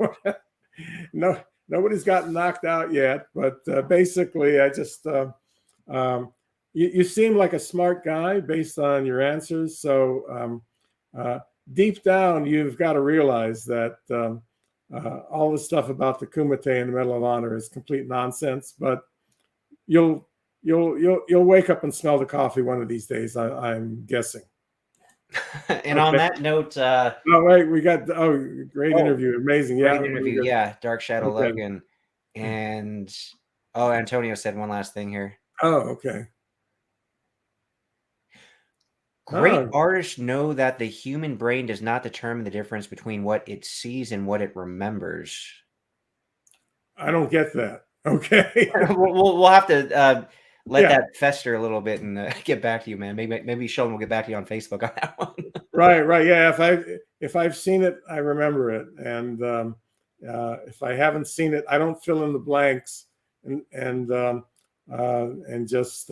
nobody's gotten knocked out yet, but basically, I just you seem like a smart guy based on your answers. So deep down, you've got to realize that all the stuff about the Kumite and the Medal of Honor is complete nonsense. But you'll wake up and smell the coffee one of these days. I'm guessing. And on that note, oh wait, we got great interview, amazing, great interview, yeah. Dark Shadow Logan, and Antonio said one last thing here. Oh, okay. Great artists know that the human brain does not determine the difference between what it sees and what it remembers. I don't get that. Okay. we'll have to let that fester a little bit and get back to you, man. Maybe Sheldon will get back to you on Facebook on that one. Right. Yeah. If I've seen it, I remember it, and if I haven't seen it, I don't fill in the blanks and just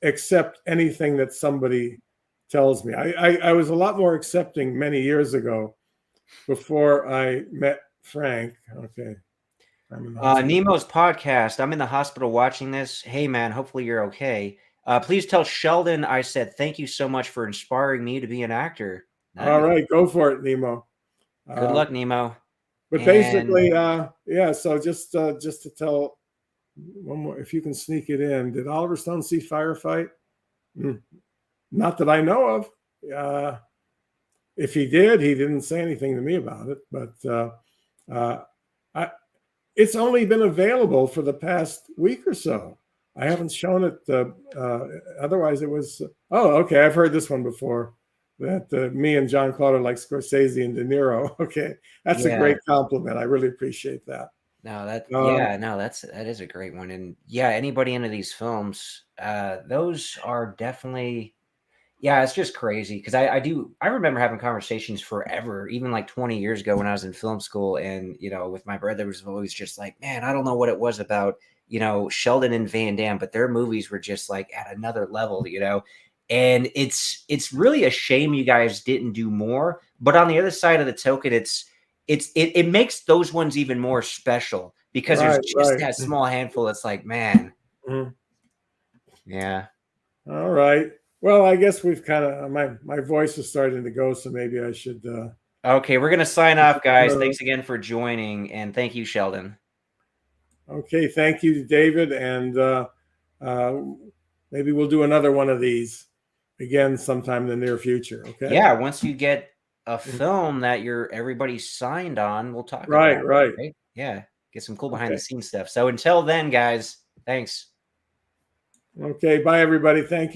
accept anything that somebody tells me. I was a lot more accepting many years ago before I met Frank. Okay. Nemo's podcast. I'm in the hospital watching this. Hey, man, hopefully you're okay. Please tell Sheldon I said thank you so much for inspiring me to be an actor. Nice. All right, go for it, Nemo. Good luck, Nemo. But basically, yeah. So just to tell one more, if you can sneak it in, did Oliver Stone see Firefight? Not that I know of. If he did, he didn't say anything to me about it. But it's only been available for the past week or so. I haven't shown it. Otherwise, it was. Oh, okay. I've heard this one before. That me and John Claude are like Scorsese and De Niro. Okay, that's a great compliment. I really appreciate that. No, that is a great one. And yeah, anybody into these films, those are definitely. Yeah, it's just crazy because I remember having conversations forever, even like 20 years ago when I was in film school, and with my brother was always just like, man, I don't know what it was about Sheldon and Van Damme, but their movies were just like at another level, and it's really a shame you guys didn't do more. But on the other side of the token, it makes those ones even more special because there's just that small handful. It's like, man, yeah. All right. Well, I guess we've kind of my voice is starting to go, so maybe I should. Okay, we're gonna sign off, guys. Thanks again for joining, and thank you, Sheldon. Okay, thank you, David, and maybe we'll do another one of these again sometime in the near future. Okay. Yeah, once you get a film that everybody's signed on, we'll talk about it. Right? Yeah, get some cool behind the scenes stuff. So until then, guys, thanks. Okay, bye everybody. Thank you.